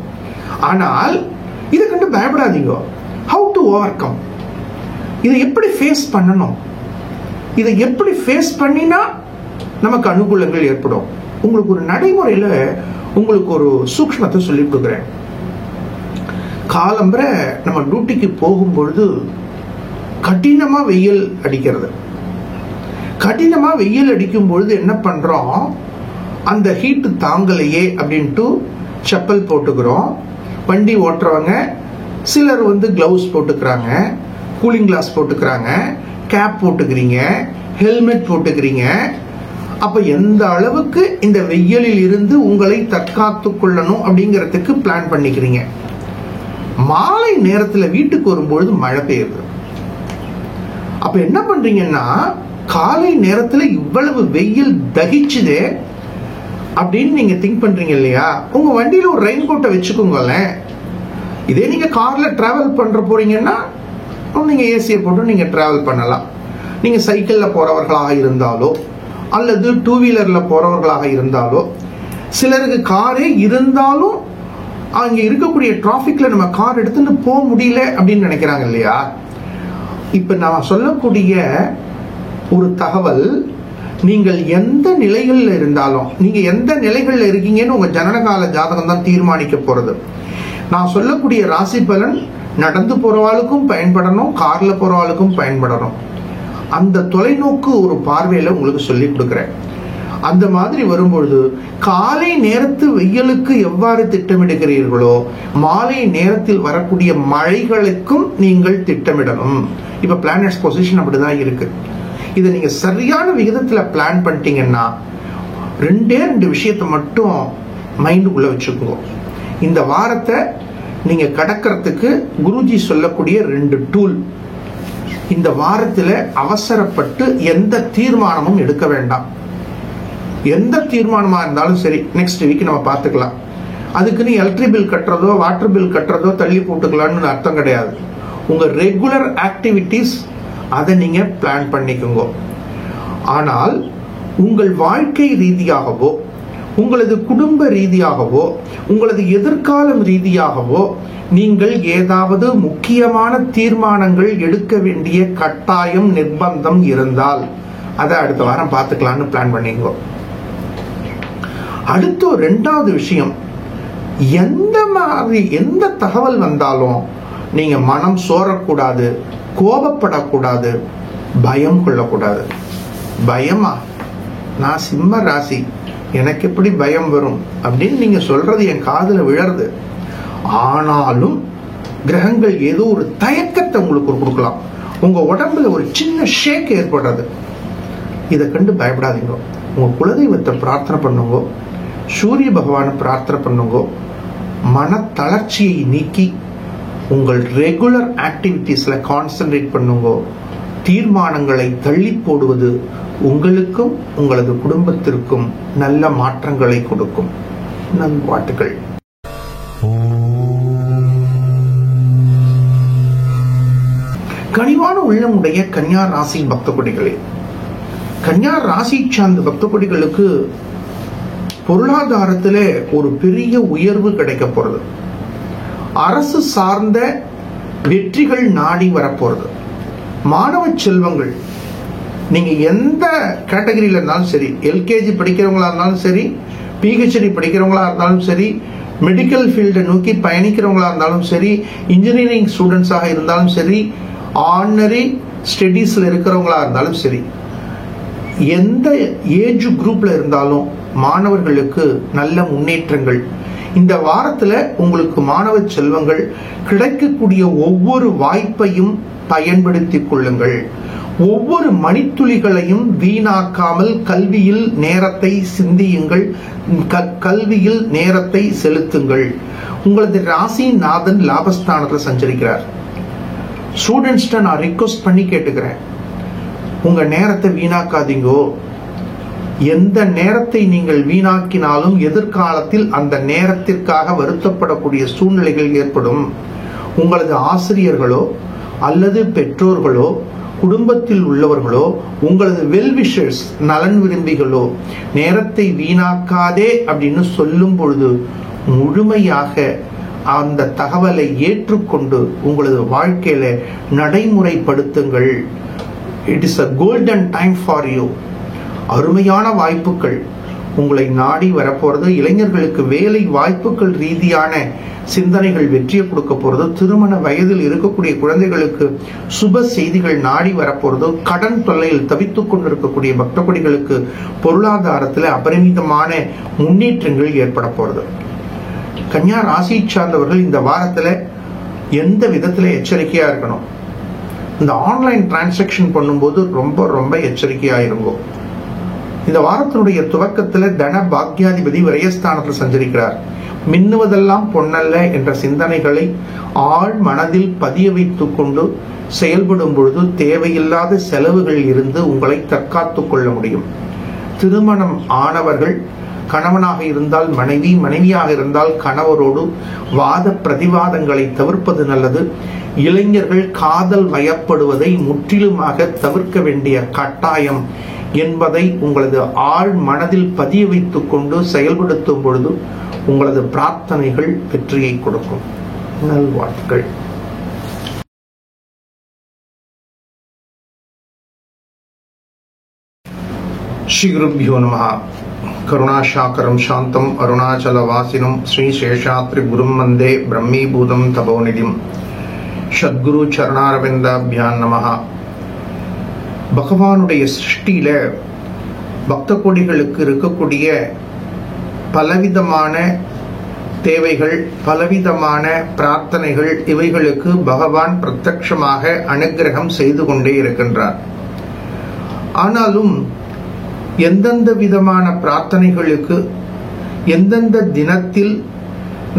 ஆனால் இதை கண்டு பயப்படாதீங்க. ஹவு டு ஓவர் கம், இதை எப்படி ஃபேஸ் பண்ணணும், இதை எப்படி ஃபேஸ் பண்ணினா நமக்கு அனுகூலங்கள் ஏற்படும். உங்களுக்கு ஒரு நடைமுறையில உங்களுக்கு ஒரு சூக்ஷ்மத்தை சொல்லி கொடுக்குறேன். காலம்பரை நம்ம டியூட்டிக்கு போகும்பொழுது கடினமா வெயில் அடிக்கிறது. கடினமா வெயில் அடிக்கும் பொழுது என்ன பண்றோம்? அந்த ஹீட் தாங்கலையே அப்படின்ட்டு செப்பல் போட்டுக்கிறோம். வண்டி ஓட்டுறவங்க சிலர் கிளவுஸ் போட்டுக்கிறாங்க, கூலிங் கிளாஸ் போட்டுக்கிறாங்க, கேப் போட்டுக்கிறீங்க, ஹெல்மெட் போட்டுக்கிறீங்க. அப்ப எந்த அளவுக்கு இந்த வெயிலில் இருந்து உங்களை தற்காத்துக் கொள்ளணும் அப்படிங்கறதுக்கு பிளான் பண்ணிக்கிறீங்க. மாலை நேரத்துல வீட்டுக்கு வரும்பொழுது மழை பெய்யுது. அப்ப என்ன பண்றீங்கன்னா, காலை நேரத்துல இவ்வளவு வெயில் தகிச்சுதே அப்படின்னு நீங்க திங்க் பண்றீங்க இல்லையா? உங்க வண்டியில ஒரு ரெயின் கோட்டை வச்சுக்கோங்களேன். இதே நீங்க கார்ல டிராவல் பண்ற போறீங்கன்னா நீங்க ஏசியை போட்டு நீங்க டிராவல் பண்ணலாம். நீங்க சைக்கிள்ல போறவர்களாக இருந்தாலோ அல்லது 2 வீலர்ல போறவர்களாக இருந்தாலோ, சிலருக்கு காரே இருந்தாலும் அங்க இருக்கக்கூடிய டிராபிக்ல நம்ம கார் எடுத்துட்டு போக முடியல அப்படின்னு நினைக்கிறாங்க இல்லையா? இப்ப நான் சொல்லக்கூடிய ஒரு தகவல், நீங்கள் எந்த நிலைகள்ல இருந்தாலும், நீங்க எந்த நிலைகள்ல இருக்கீங்கன்னு உங்க ஜனனகால ஜாதகம் தான் தீர்மானிக்க போறது. நான் சொல்லக்கூடிய ராசி பலன் நடந்து போறவாளுக்கும் பயன்படணும், கார்ல போறவாளுக்கும் பயன்படணும். அந்த தொலைநோக்கு ஒரு பார்வையில உங்களுக்கு சொல்லி கொடுக்கிறேன். அந்த மாதிரி வரும்பொழுது காலை நேரத்து வெயிலுக்கு எவ்வாறு திட்டமிடுகிறீர்களோ, மாலை நேரத்தில் வரக்கூடிய மழைகளுக்கும் நீங்கள் திட்டமிடணும். இப்ப பிளானட்ஸ் பொசிஷன் அப்படிதான் இருக்கு. இதை நீங்க சரியான விகிதத்துல பிளான் பண்ணிட்டீங்கன்னா 2 விஷயத்தை மட்டும் மைண்டுக்குள்ள வச்சுக்கோங்க. இந்த வாரத்தை நீங்க கடக்கிறதுக்கு குருஜி சொல்லக்கூடிய 2 டூல். இந்த வாரத்துல அவசரப்பட்டு எந்த தீர்மானமும் எடுக்க வேண்டாம். எந்த தீர்மானமா இருந்தாலும் சரி, நெக்ஸ்ட் வீக் நம்ம பார்த்துக்கலாம். அதுக்குன்னு எலக்ட்ரிக் பில் கட்டுறதோ வாட்டர் பில் கட்டுறதோ தள்ளி போட்டுக்கலாம்னு அர்த்தம் கிடையாது. உங்க ரெகுலர் ஆக்டிவிட்டிஸ் அதை நீங்க பிளான் பண்ணிக்கோங்க. ஆனால் உங்கள் வாழ்க்கை ரீதியாகவோ, உங்களது குடும்ப ரீதியாகவோ, உங்களது எதிர்காலம் ரீதியாகவோ நீங்கள் ஏதாவது முக்கியமான தீர்மானங்கள் எடுக்க வேண்டிய கட்டாயம் நிர்பந்தம் இருந்தால் அதை அடுத்த வாரம் பார்த்துக்கலாம்னு பிளான் பண்ணிக்கோ. அடுத்த 2வது விஷயம், எந்த தகவல் வந்தாலும் நீங்க மனம் சோரக்கூடாது, கோபப்படக்கூடாது, பயம் கொள்ளக்கூடாது. பயமா? நான் சிம்ம ராசி, எனக்கு எப்படி பயம் வரும் அப்படின்னு நீங்க சொல்றது என் காதுல விழறது. ஆனாலும் கிரகங்கள் ஏதோ ஒரு தயக்கத்தை உங்களுக்கு கொடுக்கலாம். உங்க உடம்புல ஒரு சின்ன ஷேக் ஏற்படுறது. இதை கண்டு பயப்படாதீங்க. உங்க குலதெய்வத்தை பிரார்த்தனை பண்ணுங்க, சூரிய பகவானை பிரார்த்தனை பண்ணுங்க. மன தளர்ச்சியை நீக்கி உங்கள் ரெகுலர் ஆக்டிவிட்டீஸ்ல கான்சென்ட்ரேட் பண்ணுங்க. தீர்மானங்களை தள்ளி போடுவது உங்களுக்கும் உங்களது குடும்பத்திற்கும் நல்ல மாற்றங்களை கொடுக்கும். நல்வாழ்த்துக்கள். கனிவான உள்ளமுடைய கன்னியா ராசி பக்த கொடிகளே, கன்னியா ராசி சார்ந்த பக்த கொடிகளுக்கு பொருளாதாரத்துல ஒரு பெரிய உயர்வு கிடைக்க போறது. அரசு சார்ந்த வெற்றிகள் நாடி வரப்போறது. மாணவ செல்வங்கள், நீங்க எந்த கேட்டகரியில இருந்தாலும் சரி, எல்கேஜி படிக்கிறவங்களா இருந்தாலும் சரி, பிஹெச்டி படிக்கிறவங்களா இருந்தாலும் சரி, மெடிக்கல் ஃபீல்டை நோக்கி பயணிக்கிறவங்களா இருந்தாலும் சரி, இன்ஜினியரிங் ஸ்டூடெண்ட்ஸாக இருந்தாலும் சரி, ஆர்டினரி ஸ்டடீஸ்ல இருக்கிறவங்களா இருந்தாலும் சரி, எந்த ஏஜ் குரூப்ல இருந்தாலும் மாணவர்களுக்கு நல்ல முன்னேற்றங்கள். இந்த வாரத்துல உங்களுக்கு மாணவ செல்வங்கள் கிடைக்கக்கூடிய ஒவ்வொரு வாய்ப்பையும் பயன்படுத்திக் கொள்ளுங்கள். ஒவ்வொரு மணித்துளிகளையும் வீணாக்காமல் கல்வியில் நேரத்தை சிந்தியுங்கள், கல்வியில் நேரத்தை செலுத்துங்கள். உங்களது ராசி நாதன் லாபஸ்தானத்தில் சஞ்சரிக்கிறார். ஸ்டூடெண்ட்ஸ்ட நான் ரிக்வெஸ்ட் பண்ணி கேட்டுக்கிறேன், உங்க நேரத்தை வீணாக்காதீங்கோ. எந்த நேரத்தை நீங்கள் வீணாக்கினாலும் எதிர்காலத்தில் அந்த நேரத்திற்காக வருத்தப்படக்கூடிய சூழ்நிலைகள் ஏற்படும். உங்களது ஆசிரியர்களோ அல்லது பெற்றோர்களோ குடும்பத்தில் உள்ளவர்களோ உங்களது வெல்விஷர்ஸ் நலன் விரும்பிகளோ நேரத்தை வீணாக்காதே அப்படின்னு சொல்லும் பொழுது முழுமையாக அந்த தகவலை ஏற்றுக்கொண்டு உங்களது வாழ்க்கையில நடைமுறைப்படுத்துங்கள். It is a golden time for you. அருமையான வாய்ப்புகள் உங்களை நாடி வரப்போறது. இளைஞர்களுக்கு வேலை வாய்ப்புகள் ரீதியான சிந்தனைகள் வெற்றியை கொடுக்க போறது. திருமண வயதில் இருக்கக்கூடிய குழந்தைகளுக்கு சுப செய்திகள் நாடி வரப்போறது. கடன் தொல்லையில் தவித்துக் கொண்டிருக்கக்கூடிய பக்த கொடிகளுக்கு பொருளாதாரத்தில் அபரிமிதமான முன்னேற்றங்கள் ஏற்பட போறது. கன்னியா ராசி சார்ந்தவர்கள் இந்த வாரத்துல எந்த விதத்துல எச்சரிக்கையா இருக்கணும்? இந்த ஆன்லைன் டிரான்சாக்சன் பண்ணும்போது ரொம்ப ரொம்ப எச்சரிக்கையா இருக்கும். இந்த வாரத்தினுடைய துவக்கத்துல தன பாக்யாதிபதி விரயஸ்தானத்தில் சஞ்சரிக்கிறார். மின்னுவதெல்லாம் பொன்னல்ல என்ற சிந்தனைகளை ஆழ் மனதில் பதிய வைத்துக் கொண்டு செயல்படும் பொழுது தேவையில்லாத செலவுகள் இருந்து உங்களை தற்காத்துக் கொள்ள முடியும். திருமணம் ஆனவர்கள், கணவனாக இருந்தால் மனைவி, மனைவியாக இருந்தால் கணவரோடு வாத பிரதிவாதங்களை தவிர்ப்பது நல்லது. இளைஞர்கள் காதல் வயப்படுவதை முற்றிலுமாக தவிர்க்க வேண்டிய கட்டாயம் என்பதை உங்களது ஆழ் மனதில் பதிய வைத்துக் கொண்டு செயல்படுத்தும் பொழுது உங்களது பிரார்த்தனைகள் வெற்றியை கொடுக்கும். நல்வாழ்த்துக்கள். ஸ்ரீ குருப்யோ நமஹ. கருணாசாகரம் சாந்தம் அருணாச்சல வாசினம் ஸ்ரீ சேஷாத்ரி குரும் வந்தே பிரம்மீபூதம் தபோநிதிம். சத்குரு சரணாரவிந்தாபியான் நமஹ. பகவானுடைய சிருஷ்டியில பக்த கோடிகளுக்கு இருக்கக்கூடிய பலவிதமான தேவைகள், பலவிதமான பிரார்த்தனைகள், இவைகளுக்கு பகவான் பிரத்யட்சமாக அனுக்கிரகம் செய்து கொண்டே இருக்கின்றார். ஆனாலும் எந்தெந்த விதமான பிரார்த்தனைகளுக்கு எந்தெந்த தினத்தில்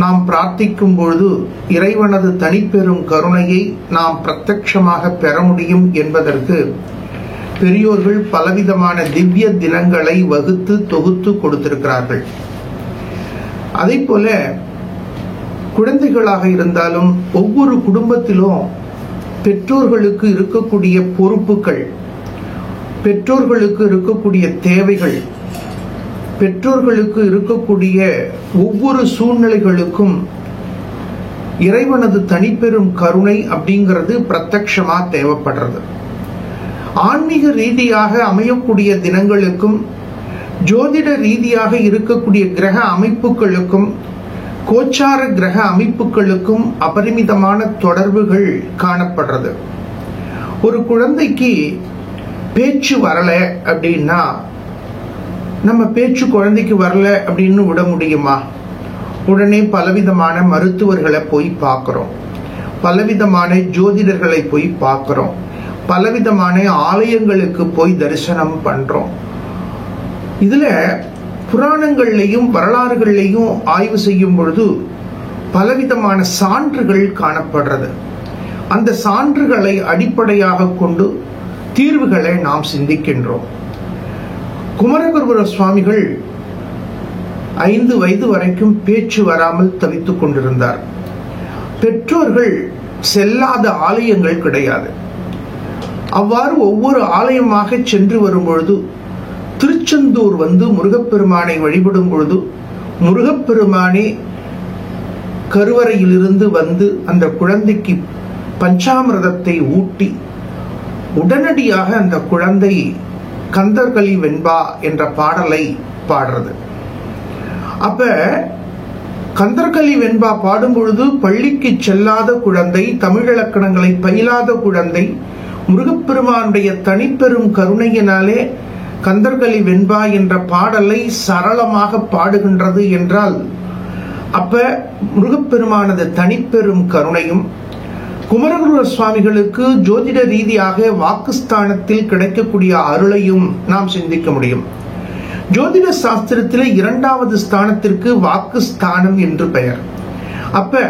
நாம் பிரார்த்திக்கும் பொழுது இறைவனது தனிப்பெரும் கருணையை நாம் பிரத்யட்சமாக பெற முடியும் என்பதற்கு பெரியோர்கள் பலவிதமான திவ்ய தினங்களை வகுத்து தொகுத்து கொடுத்திருக்கிறார்கள். அதே போல குழந்தைகளாக இருந்தாலும் ஒவ்வொரு குடும்பத்திலும் பெற்றோர்களுக்கு இருக்கக்கூடிய பொறுப்புகள், பெற்றோர்களுக்கு இருக்கக்கூடிய தேவைகள், பெற்றோர்களுக்கு இருக்கக்கூடிய ஒவ்வொரு சூழ்நிலைகளுக்கும் இறைவனது தனிப்பெரும் கருணை அப்படிங்கிறது பிரத்யட்சமா தேவைப்படுறது. ஆன்மீக ரீதியாக அமையக்கூடிய தினங்களுக்கும் ஜோதிட ரீதியாக இருக்கக்கூடிய கிரக அமைப்புகளுக்கும் கோச்சார கிரக அமைப்புகளுக்கும் அபரிமிதமான தொடர்புகள் காணப்படுறது. ஒரு குழந்தைக்கு பேச்சு வரல அப்படின்னா நம்ம பேச்சு குழந்தைக்கு வரல அப்படின்னு விட முடியுமா? உடனே பலவிதமான மருத்துவர்களை போய் பார்க்கிறோம், பலவிதமான ஜோதிடர்களை போய் பார்க்கிறோம், பலவிதமான ஆலயங்களுக்கு போய் தரிசனம் பண்றோம். இதுல புராணங்கள்லையும் வரலாறுகள்லையும் ஆய்வு செய்யும் பொழுது பலவிதமான சான்றுகள் காணப்படுறது. அந்த சான்றுகளை அடிப்படையாக கொண்டு தீர்வுகளை நாம் சிந்திக்கின்றோம். குமரகுருபர சுவாமிகள் 5 வயது வரைக்கும் பேச்சு வராமல் தவித்துக் கொண்டிருந்தார். பெற்றோர்கள் செல்லாத ஆலயங்கள் கிடையாது. அவ்வாறு ஒவ்வொரு ஆலயமாக சென்று வரும்பொழுது திருச்செந்தூர் வந்து முருகப்பெருமானை வழிபடும் பொழுது முருகப்பெருமானே கருவறையிலிருந்து வந்து அந்த குழந்தைக்கு பஞ்சாமிர்தத்தை ஊட்டி உடனடியாக அந்த குழந்தை கந்தர்களி வெண்பா என்ற பாடலை பாடுறது. அப்ப கந்தர்களி வெண்பா பாடும் பொழுது பள்ளிக்கு செல்லாத குழந்தை, தமிழிலக்கணங்களை பயிலாத குழந்தை முருகப்பெருமானுடைய தனிப்பெரும் கருணையினாலே கந்தர்களி வெண்பா என்ற பாடலை சரளமாக பாடுகின்றது என்றால் அப்ப முருகப்பெருமானது தனிப்பெரும் கருணையும் குமரகுருபர சுவாமிகளுக்கு ஜோதிட ரீதியாக வாக்குஸ்தானத்தில் கிடைக்கக்கூடிய அருளையும் நாம் சிந்திக்க முடியும். ஜோதிட சாஸ்திரத்திலே 2வது ஸ்தானத்திற்கு வாக்குஸ்தானம் என்று பெயர். அப்ப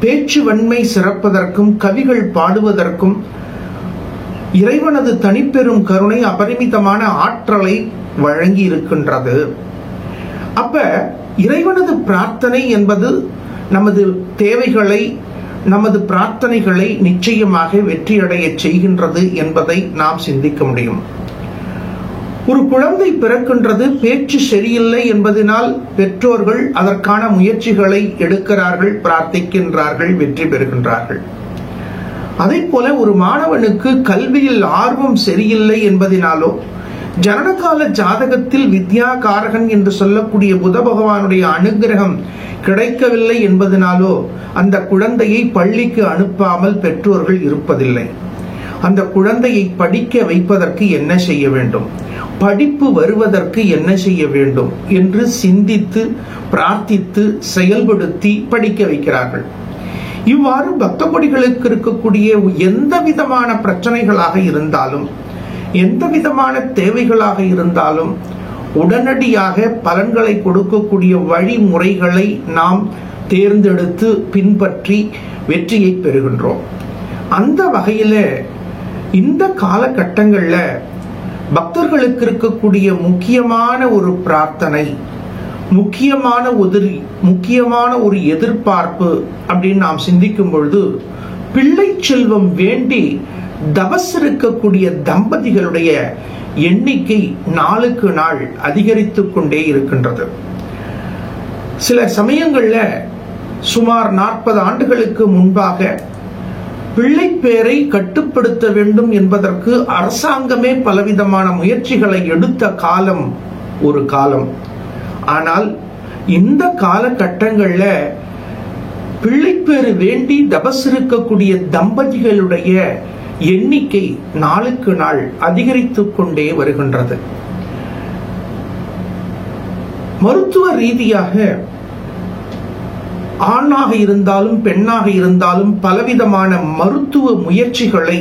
பேச்சு வன்மை சிறப்பதற்கும் கவிகள் பாடுவதற்கும் இறைவனது தனிப்பெரும் கருணை அபரிமிதமான ஆற்றலை வழங்கி இருக்கின்றது. அப்ப இறைவனது பிரார்த்தனை என்பது நமது தேவைகளை, நமது பிரார்த்தனைகளை நிச்சயமாக வெற்றியடைய செய்கின்றது என்பதை நாம் சிந்திக்க முடியும். ஒரு குழந்தை பிறக்கின்றது, பேச்சு சரியில்லை என்பதனால் பெற்றோர்கள் அதற்கான முயற்சிகளை எடுக்கிறார்கள், பிரார்த்திக்கின்றார்கள், வெற்றி பெறுகின்றார்கள். அதே போல ஒரு மாணவனுக்கு கல்வியில் ஆர்வம் சரியில்லை என்பதனாலோ ஜனனகால ஜாதகத்தில் வித்யா காரகன் என்று சொல்லக்கூடிய புத பகவானுடைய அனுகிரகம் கிடைக்கவில்லை என்பதனாலோ அந்த குழந்தையை பள்ளிக்கு அனுப்பாமல் பெற்றோர்கள் இருப்பதில்லை. அந்த குழந்தையை படிக்க வைப்பதற்கு என்ன செய்ய வேண்டும், படிப்பு வருவதற்கு என்ன செய்ய வேண்டும் என்று சிந்தித்து பிரார்த்தித்து செயல்படுத்தி படிக்க வைக்கிறார்கள். இவ்வாறு பக்த கொடிகளுக்கு இருக்கக்கூடிய எந்த விதமான பிரச்சனைகளாக இருந்தாலும், எந்த விதமான தேவைகளாக இருந்தாலும் உடனடியாக பலன்களை கொடுக்கக்கூடிய வழிமுறைகளை நாம் தேர்ந்தெடுத்து பின்பற்றி வெற்றியை பெறுகின்றோம். அந்த வகையில இந்த காலகட்டங்கள்ல பக்தர்களுக்கு இருக்கக்கூடிய முக்கியமான ஒரு பிரார்த்தனை, முக்கியமான ஒரு எதிர்பார்ப்பு அப்படின்னு நாம் சிந்திக்கும் பொழுது பிள்ளை செல்வம் வேண்டி தபஸ் இருக்கக்கூடிய தம்பதிகளுடைய எண்ணிக்கை நாளுக்கு நாள் அதிகரித்துக் கொண்டே இருக்கின்றது. சில சமயங்கள்ல சுமார் 40 ஆண்டுகளுக்கு முன்பாக பிள்ளை பேரை கட்டுப்படுத்த வேண்டும் என்பதற்கு அரசாங்கமே பலவிதமான முயற்சிகளை எடுத்த காலம் ஒரு காலம். ஆனால் இந்த காலகட்டங்கள்ல பிள்ளைப்பேறு வேண்டி தபஸ் இருக்கக்கூடிய தம்பதிகளுடைய எண்ணிக்கை நாளுக்கு நாள் அதிகரித்துக் கொண்டே வருகின்றது. மருத்துவ ரீதியாக ஆணாக இருந்தாலும் பெண்ணாக இருந்தாலும் பலவிதமான மருத்துவ முயற்சிகளை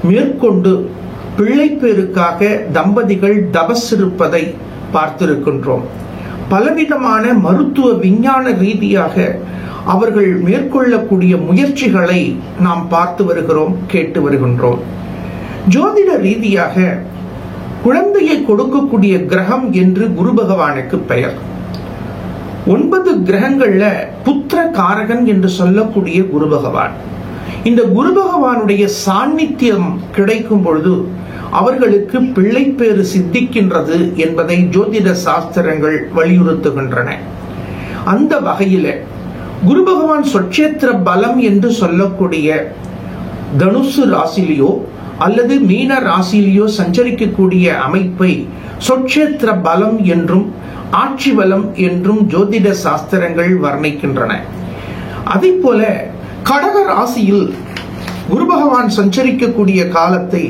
மேற்கொண்டு பிள்ளைப்பேருக்காக தம்பதிகள் தபஸ் இருப்பதை பார்த்திருக்கின்றோம். பலவிதமான மருத்துவ விஞ்ஞான ரீதியாக அவர்கள் மேற்கொள்ளக்கூடிய முயற்சிகளை நாம் பார்த்து வருகிறோம், கேட்டு வருகின்றோம். ஜோதிட ரீதியாக குழந்தையை கொடுக்கக்கூடிய கிரகம் என்று குரு பகவானுக்கு பெயர். 9 கிரகங்கள்ல புத்திர காரகன் என்று சொல்லக்கூடிய குரு பகவான். இந்த குரு பகவானுடைய சாநித்தியம் கிடைக்கும் பொழுது அவர்களுக்கு பிள்ளைப்பேறு சித்திக்கின்றது என்பதை ஜோதிட சாஸ்திரங்கள் வலியுறுத்துகின்றன. அந்த வகையில குரு பகவான் சொட்சேத்திர பலம் என்று சொல்லக்கூடிய தனுசு ராசியிலோ அல்லது மீன ராசியிலோ சஞ்சரிக்கக்கூடிய அமைப்பை சொட்சேத்திர பலம் என்றும் ஆட்சி பலம் என்றும் ஜோதிட சாஸ்திரங்கள் வர்ணிக்கின்றன. அதே போல கடக ராசியில் குரு பகவான் சஞ்சரிக்கக்கூடிய காலத்தை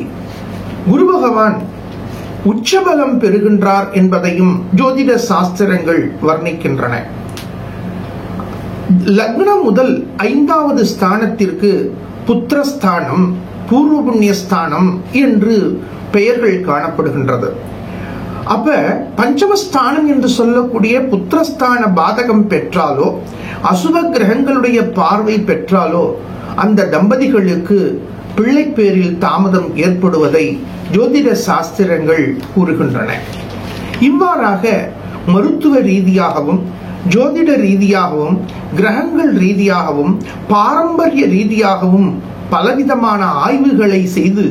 குரு பகவான் உச்சபலம் பெறுகின்றார் என்பதையும் ஜோதிட சாஸ்திரங்கள் வர்ணிக்கின்றன. லக்னம் முதல் 5வது ஸ்தானத்திற்கு புத்திரஸ்தானம், பூர்வ புண்ணியஸ்தானம் என்று பெயர்கள் காணப்படுகின்றது. அப்ப பஞ்சமஸ்தானம் என்று சொல்லக்கூடிய புத்திரஸ்தான பாதகம் பெற்றாலோ அசுப கிரகங்களுடைய பார்வை பெற்றாலோ அந்த தம்பதிகளுக்கு பிள்ளை பேரில் தாமதம் ஏற்படுவதை ஜோதிட சாஸ்திரங்கள் கூறுகின்றன. இவ்வாறாக மருத்துவ ரீதியாகவும் ஜோதிட ரீதியாகவும் கிரகங்கள் ரீதியாகவும் பாரம்பரிய ரீதியாகவும் பலவிதமான ஆய்வுகளை செய்து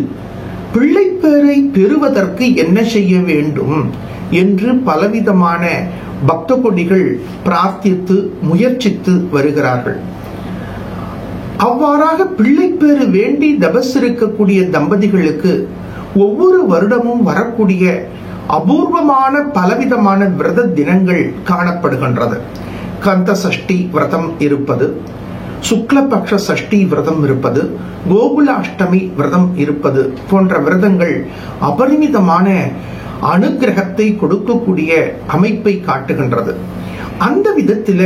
பிள்ளை பேரை பெறுவதற்கு என்ன செய்ய வேண்டும் என்று பலவிதமான பக்த கொடிகள் பிரார்த்தித்து முயற்சித்து வருகிறார்கள். அவ்வாறாக பிள்ளை பேறு வேண்டி தபஸ் இருக்கக்கூடிய தம்பதிகளுக்கு ஒவ்வொரு வருடமும் வரக்கூடிய அபூர்வமான பலவிதமான விரத தினங்கள் காணப்படுகின்றது. கந்த சஷ்டி விரதம் இருப்பது, சுக்லபக்ஷ சஷ்டி விரதம் இருப்பது, கோகுலாஷ்டமி விரதம் இருப்பது போன்ற விரதங்கள் அபரிமிதமான அனுகிரகத்தை கொடுக்கக்கூடிய அமைப்பை காட்டுகின்றது. அந்த விதத்தில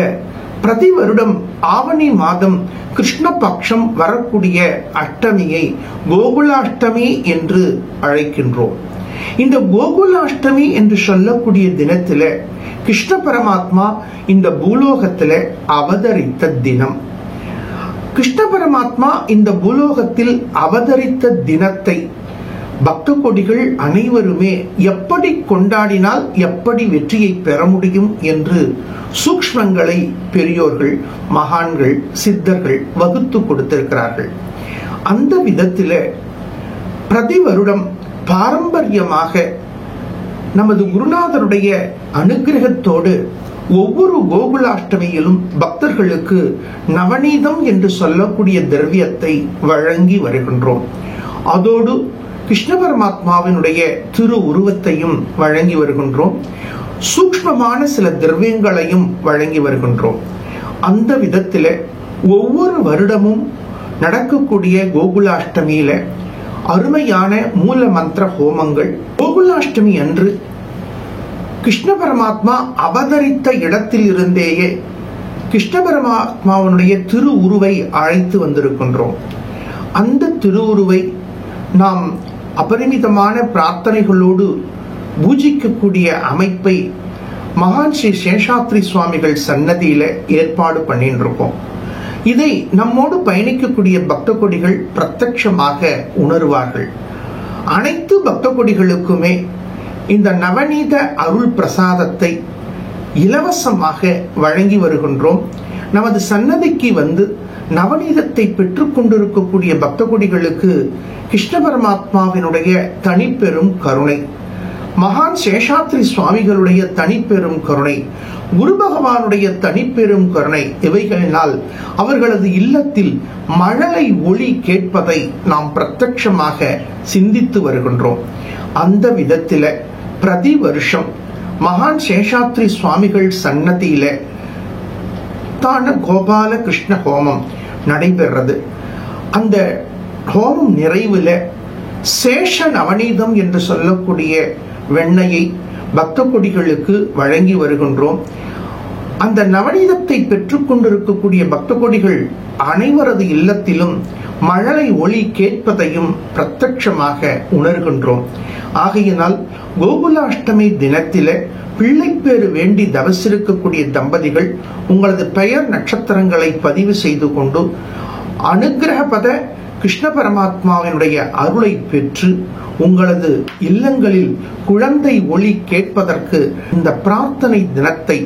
பிரதி வருடம் ஆவணி மாதம் கிருஷ்ணபக்ஷம் வரக்கூடிய அஷ்டமியை கோகுலாஷ்டமி என்று அழைக்கின்றோம். இந்த கோகுலாஷ்டமி என்று சொல்லக்கூடிய தினத்தில கிருஷ்ண பரமாத்மா இந்த பூலோகத்தில அவதரித்த தினம். கிருஷ்ண பரமாத்மா இந்த பூலோகத்தில் அவதரித்த தினத்தை பக்த கொடிகள் அனைவருமே எப்படி கொண்டாடினால் எப்படி வெற்றியை பெற முடியும் என்று சூக்ஷ்மங்களை பெரியோர்கள், மகான்கள், சித்தர்கள் வகுத்து கொடுத்திருக்கிறார்கள். அந்த விதத்தில பிரதி வருடம் பாரம்பரியமாக நமது குருநாதருடைய அனுகிரகத்தோடு ஒவ்வொரு கோகுலாஷ்டமியிலும் பக்தர்களுக்கு நவநீதம் என்று சொல்லக்கூடிய திரவியத்தை வழங்கி வருகின்றோம். அதோடு கிருஷ்ண பரமாத்மாவினுடைய திரு உருவத்தையும் வழங்கி வருகின்றோம். சூக்ஷ்மமான சில திரவியங்களையும் வழங்கி வருகின்றோம். அந்த விதத்தில ஒவ்வொரு வருடமும் நடக்கக்கூடிய கோகுலாஷ்டமியில அருமையான மூல மந்திர ஹோமங்கள், கோகுலாஷ்டமி அன்று கிருஷ்ண பரமாத்மா அவதரித்த இடத்தில் இருந்தேயே கிருஷ்ண பரமாத்மாவுடைய திரு உருவை அழைத்து வந்திருக்கின்றோம். அந்த திருவுருவை நாம் அபரிமிதமான பிரார்த்தனைகளோடு பூஜிக்கக்கூடிய அமைப்பை மகான் ஸ்ரீ சேஷாத்ரி சுவாமிகள் சன்னதியில ஏற்பாடு பண்ணிட்டு இருக்கோம். இதை நம்மோடு பயணிக்கக்கூடிய பக்த கொடிகள் பிரத்யட்சமாக உணர்வார்கள். அனைத்து பக்த கொடிகளுக்குமே இந்த நவநீத அருள் பிரசாதத்தை இலவசமாக வழங்கி வருகின்றோம். நமது சன்னதிக்கு வந்து நவநீதத்தை பெற்றுக் கொண்டிருக்கக்கூடிய பக்த கொடிகளுக்கு கிருஷ்ண பரமாத்மாவினுடைய தனிப்பெரும் கருணை, மகான் சேஷாத்ரி சுவாமிகளுடைய தனிப்பெரும் கருணை, குரு பகவானுடைய தனிப்பெரும் கருணை இவைகளினால் அவர்களது இல்லத்தில் மழலை ஒளி கேட்பதை நாம் பிரத்யட்சமாக சிந்தித்து வருகின்றோம். அந்த விதத்தில பிரதி வருஷம் மகான் சேஷாத்ரி சுவாமிகள் சன்னதியில தான கோபால கிருஷ்ண ஹோமம் நடைபெறது. அந்த ஹோமம் நிறைவுல சேஷ நவநீதம் என்று சொல்லக்கூடிய வெண்ணையை பக்த கொடிகளுக்கு வழங்கி வருகின்றோம். அந்த நவநீதத்தை பெற்றுக் கொண்டிருக்கக்கூடிய பக்த கொடிகள் அனைவரது இல்லத்திலும் மழலை ஒளி கேட்பதையும் பிரத்யட்சமாக உணர்கின்றோம். ஆகையினால் கோகுலாஷ்டமி தினத்தில பிள்ளைப்பேறு வேண்டி தவசிருக்கக்கூடிய தம்பதிகள் உங்களது பெயர் நட்சத்திரங்களை பதிவு செய்து கொண்டு அனுகிரகபத கிருஷ்ண பரமாத்மாவினுடைய அருளை பெற்று உங்களது இல்லங்களில் குழந்தை ஒளி கேட்பதற்கு இந்த பிரார்த்தனை தினத்தை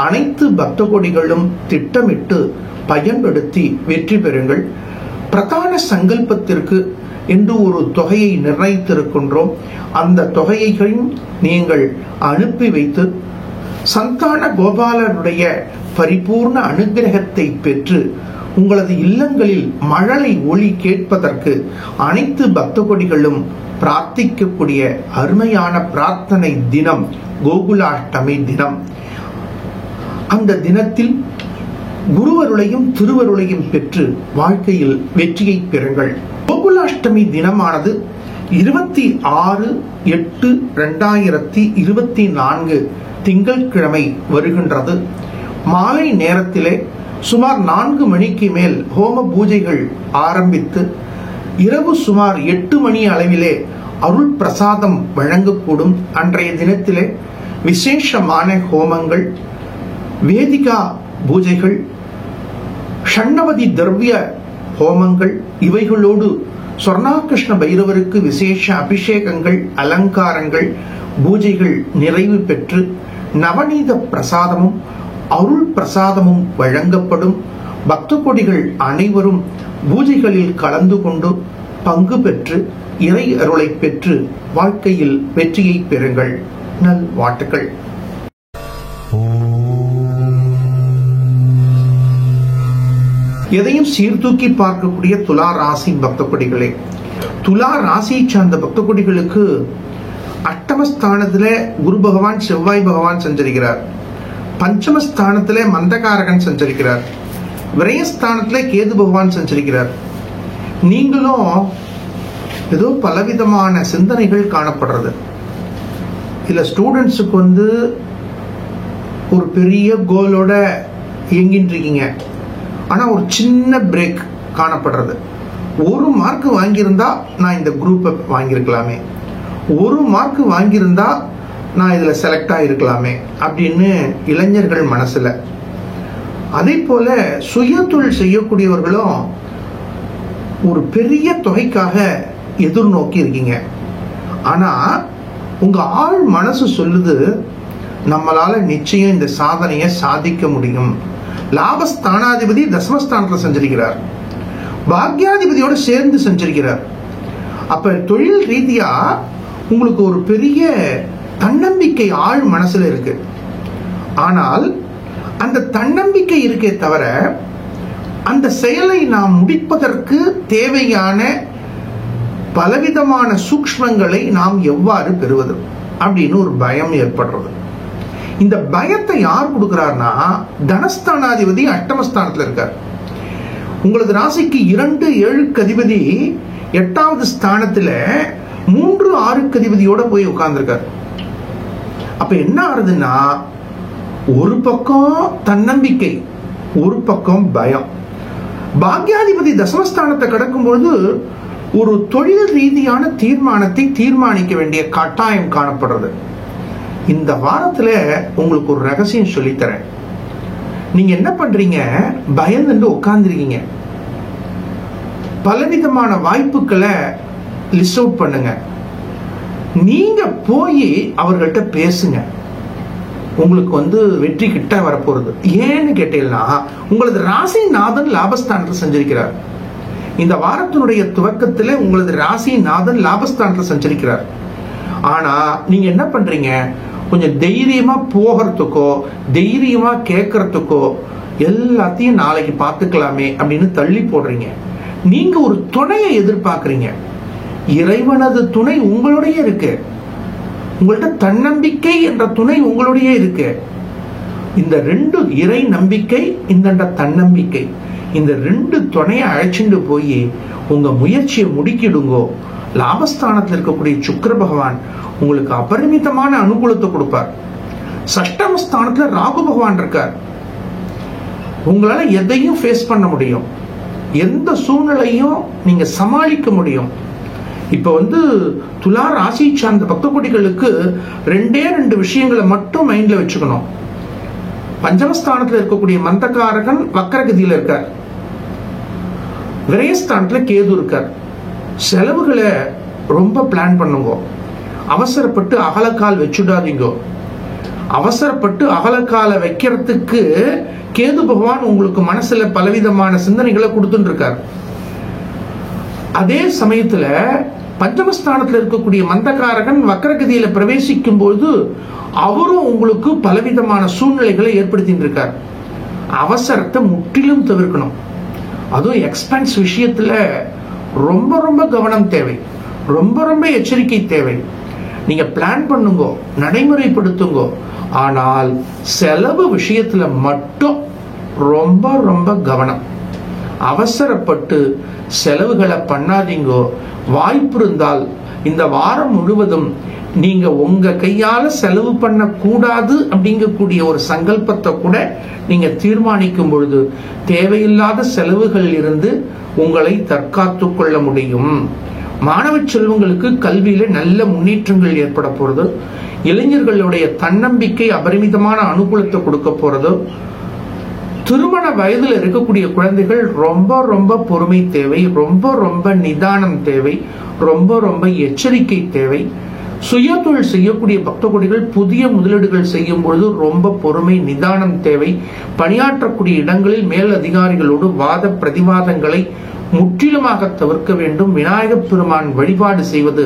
அனைத்து பக்த கொடிகளும் திட்டமிட்டு பயன்படுத்தி வெற்றி பெறுங்கள். பிரதான சங்கல்பத்திற்கு என்று ஒரு தொகையை நிர்ணயித்திருக்கின்றோம். அந்த தொகையையும் நீங்கள் அனுப்பி வைத்து சந்தான கோபாலனுடைய பரிபூர்ண அனுகிரகத்தை பெற்று உங்களது இல்லங்களில் மழலை ஒளி கேட்பதற்கு அனைத்து பக்த கொடிகளும் பிரார்த்திக்கக்கூடிய அருமையான பிரார்த்தனை தினம் கோகுலாஷ்டமி தினம். அந்த தினத்தில் குருவருளையும் திருவருளையும் பெற்று வாழ்க்கையில் வெற்றியை பெறுங்கள். கோகுலாஷ்டமி தினமானது 26/8/2024 திங்கட்கிழமை வருகின்றது. மாலை நேரத்திலே சுமார் 4 மணிக்கு மேல் ஹோம பூஜைகள் ஆரம்பித்து இரவு சுமார் 8 மணி அளவிலே அருள் பிரசாதம் வழங்கக்கூடும். அன்றைய தினத்திலே விசேஷமான ஹோமங்கள், வேதிகா பூஜைகள், ஷண்ணவதி திரவிய ஹோமங்கள், இவைகளோடு சொர்ணாகிருஷ்ண பைரவருக்கு விசேஷ அபிஷேகங்கள், அலங்காரங்கள், பூஜைகள் நிறைவு பெற்று நவநீத பிரசாதமும் அருள் பிரசாதமும் வழங்கப்படும். பக்த கொடிகள் அனைவரும் பூஜைகளில் கலந்து கொண்டு பங்கு பெற்று இறை அருளை பெற்று வாழ்க்கையில் வெற்றியை பெறுங்கள். நல் வாழ்த்துக்கள். எதையும் சீர்தூக்கி பார்க்கக்கூடிய துலா ராசி பக்த கொடிகளே, துலா ராசியை சார்ந்த பக்த கொடிகளுக்கு அஷ்டமஸ்தானத்துல குரு பகவான் செவ்வாய் பகவான் சஞ்சரிக்கிறார். பஞ்சமஸ்தானத்துல மந்தகாரகன் சஞ்சரிக்கிறார். விரயஸ்தானத்துல கேது பகவான் சஞ்சரிக்கிறார். நீங்களும் ஏதோ பலவிதமான சிந்தனைகள் காணப்படுறது. இல்ல ஸ்டூடெண்ட்ஸுக்கு ஒரு பெரிய கோலோட இயங்கிட்டு இருக்கீங்க. ஆனா ஒரு சின்ன பிரேக் காணப்படுறது. 1 மார்க் வாங்கியிருந்தா நான் இந்த குரூப்பை வாங்கியிருக்கலாமே, 1 மார்க் வாங்கியிருந்தா நான் இதுல செலக்ட் ஆகிருக்கலாமே அப்படின்னு இளைஞர்கள் மனசுல. அதே போல சுய தொழில் செய்யக்கூடியவர்களும் ஒரு பெரிய தொகைக்காக எதிர்நோக்கி இருக்கீங்க. ஆனா உங்க ஆள் மனசு சொல்லுது, நம்மளால நிச்சயம் இந்த சாதனையை சாதிக்க முடியும். லாபஸ்தானாதிபதி தசமஸ்தானத்துல சஞ்சரிக்கிறார், பாக்யாதிபதியோட சேர்ந்து சஞ்சரிக்கிறார். அப்ப தொழில் ரீதியா உங்களுக்கு ஒரு பெரிய தன்னம்பிக்கை ஆள் மனசுல இருக்கு. ஆனால் அந்த தன்னம்பிக்கை இருக்கே தவிர அந்த செயலை நாம் முடிப்பதற்கு தேவையான பலவிதமான சூக்ஷ்மங்களை நாம் எவ்வாறு பெறுவது அப்படின்னு ஒரு பயம் ஏற்படுறது. இந்த பயத்தை யார் கொடுக்கிறார்னா தனஸ்தானாதிபதி அஷ்டமஸ்தானத்துல இருக்கார். உங்களது ராசிக்கு 2, 7 அதிபதி 8வது ஸ்தானத்துல 3, 6 அதிபதியோட போய் உட்கார்ந்துருக்கார். அப்ப என்ன ஆகுதுன்னா ஒரு பக்கம் தன்னம்பிக்கை, ஒரு பக்கம் பயம். பாக்யாதிபதி தசமஸ்தானத்தை கடக்கும்போது ஒரு தொழில் ரீதியான தீர்மானத்தை தீர்மானிக்க வேண்டிய கட்டாயம் காணப்படுறது. இந்த வாரத்துல உங்களுக்கு ஒரு ரகசியம் சொல்லித்தரேன். நீங்க என்ன பண்றீங்க, பயந்து உட்கார்ந்துருக்கீங்க. பலவிதமான வாய்ப்புகளை லிஸ்ட் அவுட் பண்ணுங்க. நீங்க போய் அவர்கள்ட்ட பேசுங்க. உங்களுக்கு வெற்றி கிட்ட வரப்போறது. ஏன்னு கேட்டீங்கன்னா உங்களது ராசிநாதன் லாபஸ்தானத்தில் சஞ்சரிக்கிறார். இந்த வாரத்தினுடைய துவக்கத்துல உங்களது ராசிநாதன் லாபஸ்தானத்தில் சஞ்சரிக்கிறார். ஆனா நீங்க என்ன பண்றீங்க, கொஞ்சம் தைரியமா போகிறதுக்கோ தைரியமா கேட்கறதுக்கோ எல்லாத்தையும் நாளைக்கு பார்த்துக்கலாமே அப்படின்னு தள்ளி போடுறீங்க. நீங்க ஒரு துணையை எதிர்பார்க்கறீங்க. இறைவனது துணை உங்களுடைய இருக்கு. உங்கள்ட்ட தன்னம்பிக்கை என்ற துணை உங்களுடைய இருக்கு. இந்த 2 இறை நம்பிக்கை, இந்த தன்னம்பிக்கை, இந்த 2 துணையை அழைச்சிட்டு போய் உங்க முயற்சியை முடிக்கிடுங்கோ. லாபஸ்தானத்தில் இருக்கக்கூடிய சுக்கிர பகவான் உங்களுக்கு அபரிமிதமான அனுகூலத்தை கொடுப்பார். சஷ்டமஸ்தானத்துல ராகு பகவான் இருக்கார். உங்களால எதையும் ஃபேஸ் பண்ண முடியும், எந்த சூழ்நிலையும் நீங்க சமாளிக்க முடியும். இப்ப துலா ராசி சார்ந்த பக்த கொடிகளுக்கு 2 விஷயங்களை மட்டும் மைண்ட்ல வச்சுக்கணும். பஞ்சமஸ்தானத்துல இருக்கக்கூடிய மந்தகாரகன் வக்கரகதியில இருக்கார். விரயஸ்தானத்துல கேது இருக்கார். செலவுகளை ரொம்ப பிளான் பண்ணுங்க. அவசரப்பட்டு அகலக்கால் வச்சுடாதீங்க. அவசரப்பட்டு அகலக்கால வைக்கிறதுக்கு கேது பகவான் உங்களுக்கு மனசுல பலவிதமான சிந்தனைகளை கொடுத்துட்டு இருக்கார். அதே சமயத்துல பஞ்சமஸ்தானத்தில் இருக்கக்கூடிய மந்தகாரகன் வக்கரகதியில பிரவேசிக்கும் போது அவரும் உங்களுக்கு பலவிதமான சூழ்நிலைகளை ஏற்படுத்திட்டு இருக்கார். அவசரத்தை முற்றிலும் தவிர்க்கணும். அதுவும் எக்ஸ்பென்ஸ் விஷயத்துல ரொம்ப ரொம்ப கவனம் தேவை, ரொம்ப ரொம்ப எச்சரிக்கை தேவை. நீங்க பிளான் பண்ணுங்க, நடைமுறைப்படுத்துங்க. ஆனால் செலவு விஷயத்துல மட்டும் ரொம்ப ரொம்ப கவனம். அவசரப்பட்டு செலவுகளை பண்ணாதீங்கோ. வாய்ப்பு இருந்தால் இந்த வாரம் முழுவதும் நீங்க உங்க கையால செலவு பண்ண கூடாது அப்படிங்கக்கூடிய ஒரு சங்கல்பத்தை கூட நீங்க தீர்மானிக்கும் பொழுது தேவையில்லாத செலவுகள் இருந்து உங்களை தற்காத்து கொள்ள முடியும். மாணவ செல்வங்களுக்கு கல்வியில நல்ல முன்னேற்றங்கள் ஏற்பட போறது. இளைஞர்களுடைய தன்னம்பிக்கை அபரிமிதமான அனுகூலத்தை கொடுக்க போறது. திருமண வயதில் இருக்கக்கூடிய குழந்தைகள் ரொம்ப ரொம்ப பொறுமை தேவை, ரொம்ப ரொம்ப நிதானம் தேவை, ரொம்ப ரொம்ப எச்சரிக்கை தேவை. சுய தொழில் செய்யக்கூடிய பக்த கோடிகள் புதிய முதலீடுகள் செய்யும் பொழுது ரொம்ப பொறுமை நிதானம் தேவை. பணியாற்றக்கூடிய இடங்களில் மேல் அதிகாரிகளோடு வாத பிரதிவாதங்களை முற்றிலுமாக தவிர்க்க வேண்டும். விநாயகப் பெருமான் வழிபாடு செய்வது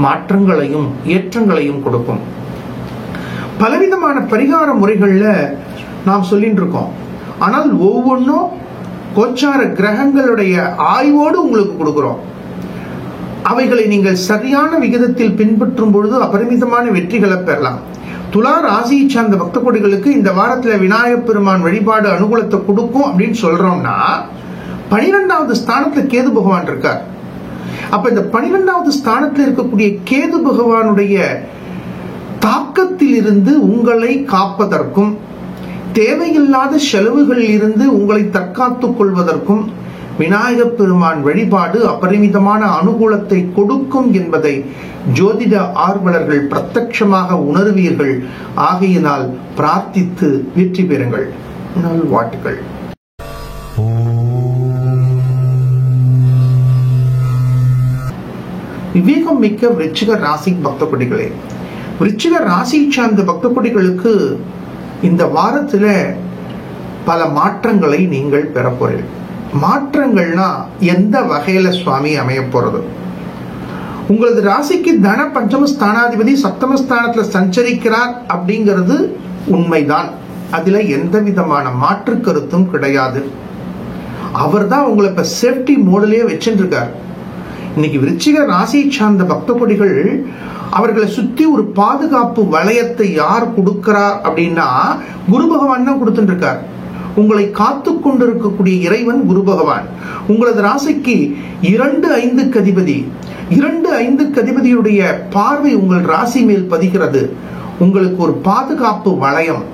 மாற்றங்களையும் ஏற்றங்களையும் கொடுக்கும். பலவிதமான பரிகார முறைகள்ல நாம் சொல்லிட்டு இருக்கோம். ஆனால் ஒவ்வொன்றும் கோச்சார கிரகங்களுடைய ஆய்வோடு உங்களுக்கு கொடுக்கிறோம். அவைகளை நீங்கள் சரியான விகிதத்தில் பின்பற்றும் பொழுது அபரிமிதமான வெற்றிகளை பெறலாம். துலா ராசியை சார்ந்த பக்த கோடிகளுக்கு இந்த வாரத்துல விநாயகப் பெருமான் வழிபாடு அனுகூலத்தை கொடுக்கும் அப்படின்னு சொல்றோம்னா, 12வது ஸ்தானத்துல கேது பகவான் இருக்கார். அப்ப இந்த 12வது ஸ்தானத்தில் இருக்கக்கூடிய கேது பகவானுடைய தாக்கத்தில் இருந்து உங்களை காப்பதற்கும் தேவையில்லாத செலவுகளில் இருந்து உங்களை தற்காத்துக் கொள்வதற்கும் விநாயகப் பெருமான் வழிபாடு அபரிமிதமான அனுகூலத்தை கொடுக்கும் என்பதை ஜோதிட ஆர்வலர்கள் பிரத்யட்சமாக உணர்வீர்கள். ஆகையினால் பிரார்த்தித்து வெற்றி பெறுங்கள். நல்வாழ்த்துக்கள். விவேகம் மிக்க விருச்சிக ராசி பக்த கோடிகளே, விருச்சிக ராசி சார்ந்த பக்த கோடிகளுக்கு இந்த வாரத்துல பல மாற்றங்களை நீங்கள் பெற போறீர்கள். மாற்றங்கள்னா எந்த வகையில சுவாமி அமைய போறது? உங்களது ராசிக்கு தன பஞ்சம ஸ்தானாதிபதி சப்தமஸ்தானத்துல சஞ்சரிக்கிறார் அப்படிங்கிறது உண்மைதான். அதுல எந்த விதமான மாற்று கருத்தும் கிடையாது. அவர் தான் உங்களை இப்ப சேஃப்டி மோடிலேயே வச்சுட்டு இருக்கார். இன்னைக்கு விருச்சிக ராசியை சார்ந்த பக்த கோடிகள் அவர்களை சுத்தி ஒரு பாதுகாப்பு வளையத்தை யார் கொடுக்கிறார் அப்படின்னா குரு பகவான் தான் கொடுத்துட்டு இருக்கார். உங்களை காத்து கொண்டிருக்கக்கூடிய இறைவன் குரு பகவான். உங்களது ராசிக்கு 2-5 அதிபதி, 2-5 அதிபதியுடைய பார்வை உங்கள் ராசி மேல் பதிகிறது. உங்களுக்கு ஒரு பாதுகாப்பு வளையம்,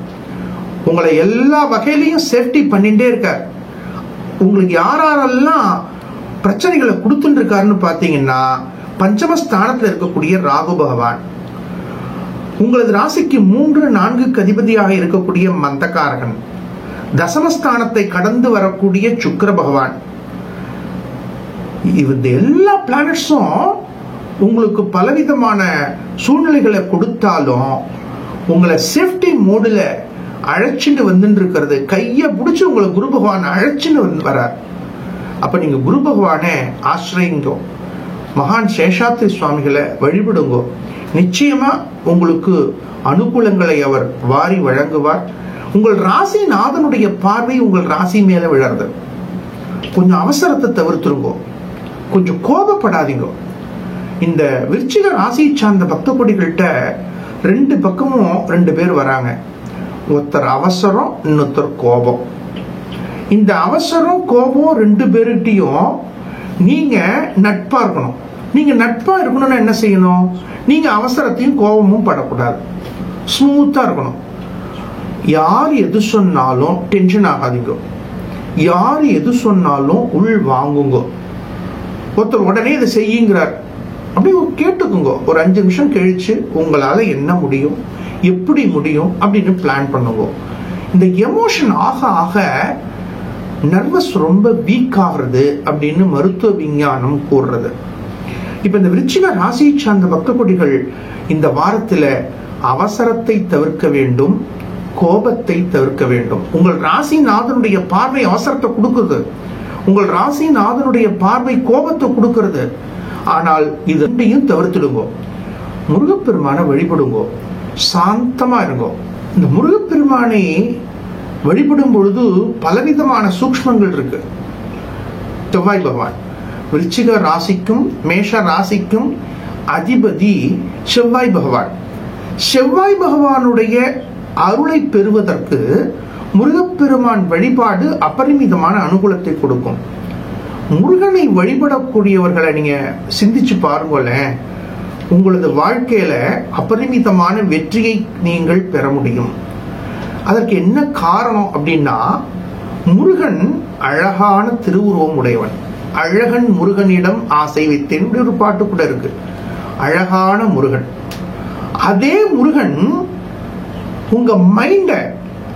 உங்களை எல்லா வகையிலையும் சேஃப்டி பண்ணிட்டே இருக்கார். உங்களுக்கு யாரெல்லாம் பிரச்சனைகளை கொடுத்துட்டு இருக்காருன்னு பாத்தீங்கன்னா, பஞ்சமஸ்தானத்தில் இருக்கக்கூடிய ராகு பகவான், உங்களது ராசிக்கு 3-4 அதிபதியாக இருக்கக்கூடிய மந்தகாரகன், தசமஸ்தானத்தை கடந்து வரக்கூடிய சுக்கிர பகவான். இந்த எல்லா பிளானட்ஸும் உங்களுக்கு பலவிதமான சூழ்நிலைகளை கொடுத்தாலும் உங்களை சேஃப்டி மோடுல அழைச்சிட்டு வந்துட்டு இருக்கிறது. கையை பிடிச்சு உங்களை குரு பகவான் அழைச்சிட்டு வரார். அப்ப நீங்க குரு பகவானை ஆசிரியுங்கோ, மகான் சேஷாத்ரி சுவாமிகளை வழிபடுங்கோ. நிச்சயமா உங்களுக்கு அனுகூலங்களை அவர் வாரி வழங்குவார். உங்கள் ராசி நாதனுடைய பார்வை உங்கள் ராசி மேல விழறது. கொஞ்சம் அவசரத்தை தவிர்த்துருங்கோ, கொஞ்சம் கோபப்படாதீங்க. இந்த விருச்சிக ராசியை சார்ந்த பக்த கோடிகள்கிட்ட 2 பக்கமும் 2 பேர் வராங்க. ஒருத்தர் அவசரம், இன்னொருத்தர் கோபம். இந்த அவசரம் கோபம் 2 பேருகிட்டையும் நீங்க நட்பா இருக்கணும். நீங்க நட்பா இருக்கணும்னா என்ன செய்யணும்? நீங்க அவசரத்தையும் கோபமும் படக்கூடாது, ஸ்மூத்தா இருக்கணும். யார் எது சொன்னாலும் டென்ஷன் ஆகாதீங்க. யார் எது சொன்னாலும் உள் வாங்குங்க. ஒருத்தர் உடனே இதை செய்யுங்கிறார், அப்படியே கேட்டுக்குங்க. ஒரு 5 நிமிஷம் கழிச்சு உங்களால என்ன முடியும், எப்படி முடியும் அப்படின்னு பிளான் பண்ணுங்க. இந்த எமோஷன் ஆக ஆக நர்வஸ் ரொம்ப வீக் ஆகுறது அப்படின்னு மருத்துவ விஞ்ஞானம் கூறுறது. இப்ப இந்த விருச்சிக ராசியை சார்ந்த பக்த கோடிகள் இந்த வாரத்துல அவசரத்தை தவிர்க்க வேண்டும், கோபத்தை தவிர்க்க வேண்டும். உங்கள் ராசி நாதனுடைய பார்வை அவசரத்தை கொடுக்குது, உங்கள் ராசி நாதனுடைய பார்வை கோபத்தை கொடுக்கிறது. ஆனால் இது ரெண்டையும் தவிர்த்துடுங்க. முருகப்பெருமான வழிபடுங்க, சாந்தமா இருங்க. இந்த முருகப்பெருமானை வழிபடும் பொழுது பலவிதமான சூக்ஷ்மங்கள் இருக்கு. செவ்வாய் பகவான் விருச்சிக ராசிக்கும் மேஷ ராசிக்கும் அதிபதி செவ்வாய் பகவான். செவ்வாய் பகவானுடைய அருளை பெறுவதற்கு முருகப்பெருமான் வழிபாடு அபரிமிதமான அனுகூலத்தை கொடுக்கும். முருகனை வழிபடக்கூடியவர்களை நீங்க சிந்திச்சு பாருங்களேன், உங்களது வாழ்க்கையில அபரிமிதமான வெற்றியை நீங்கள் பெற முடியும். அதற்கு என்ன காரணம் அப்படின்னா, முருகன் அழகான திருவுருவம் உடையவன். அழகன் முருகனிடம் ஆசை வைத்தேன் ஒரு பாட்டு கூட இருக்கு. அழகான முருகன். அதே முருகன் உங்க மைண்ட,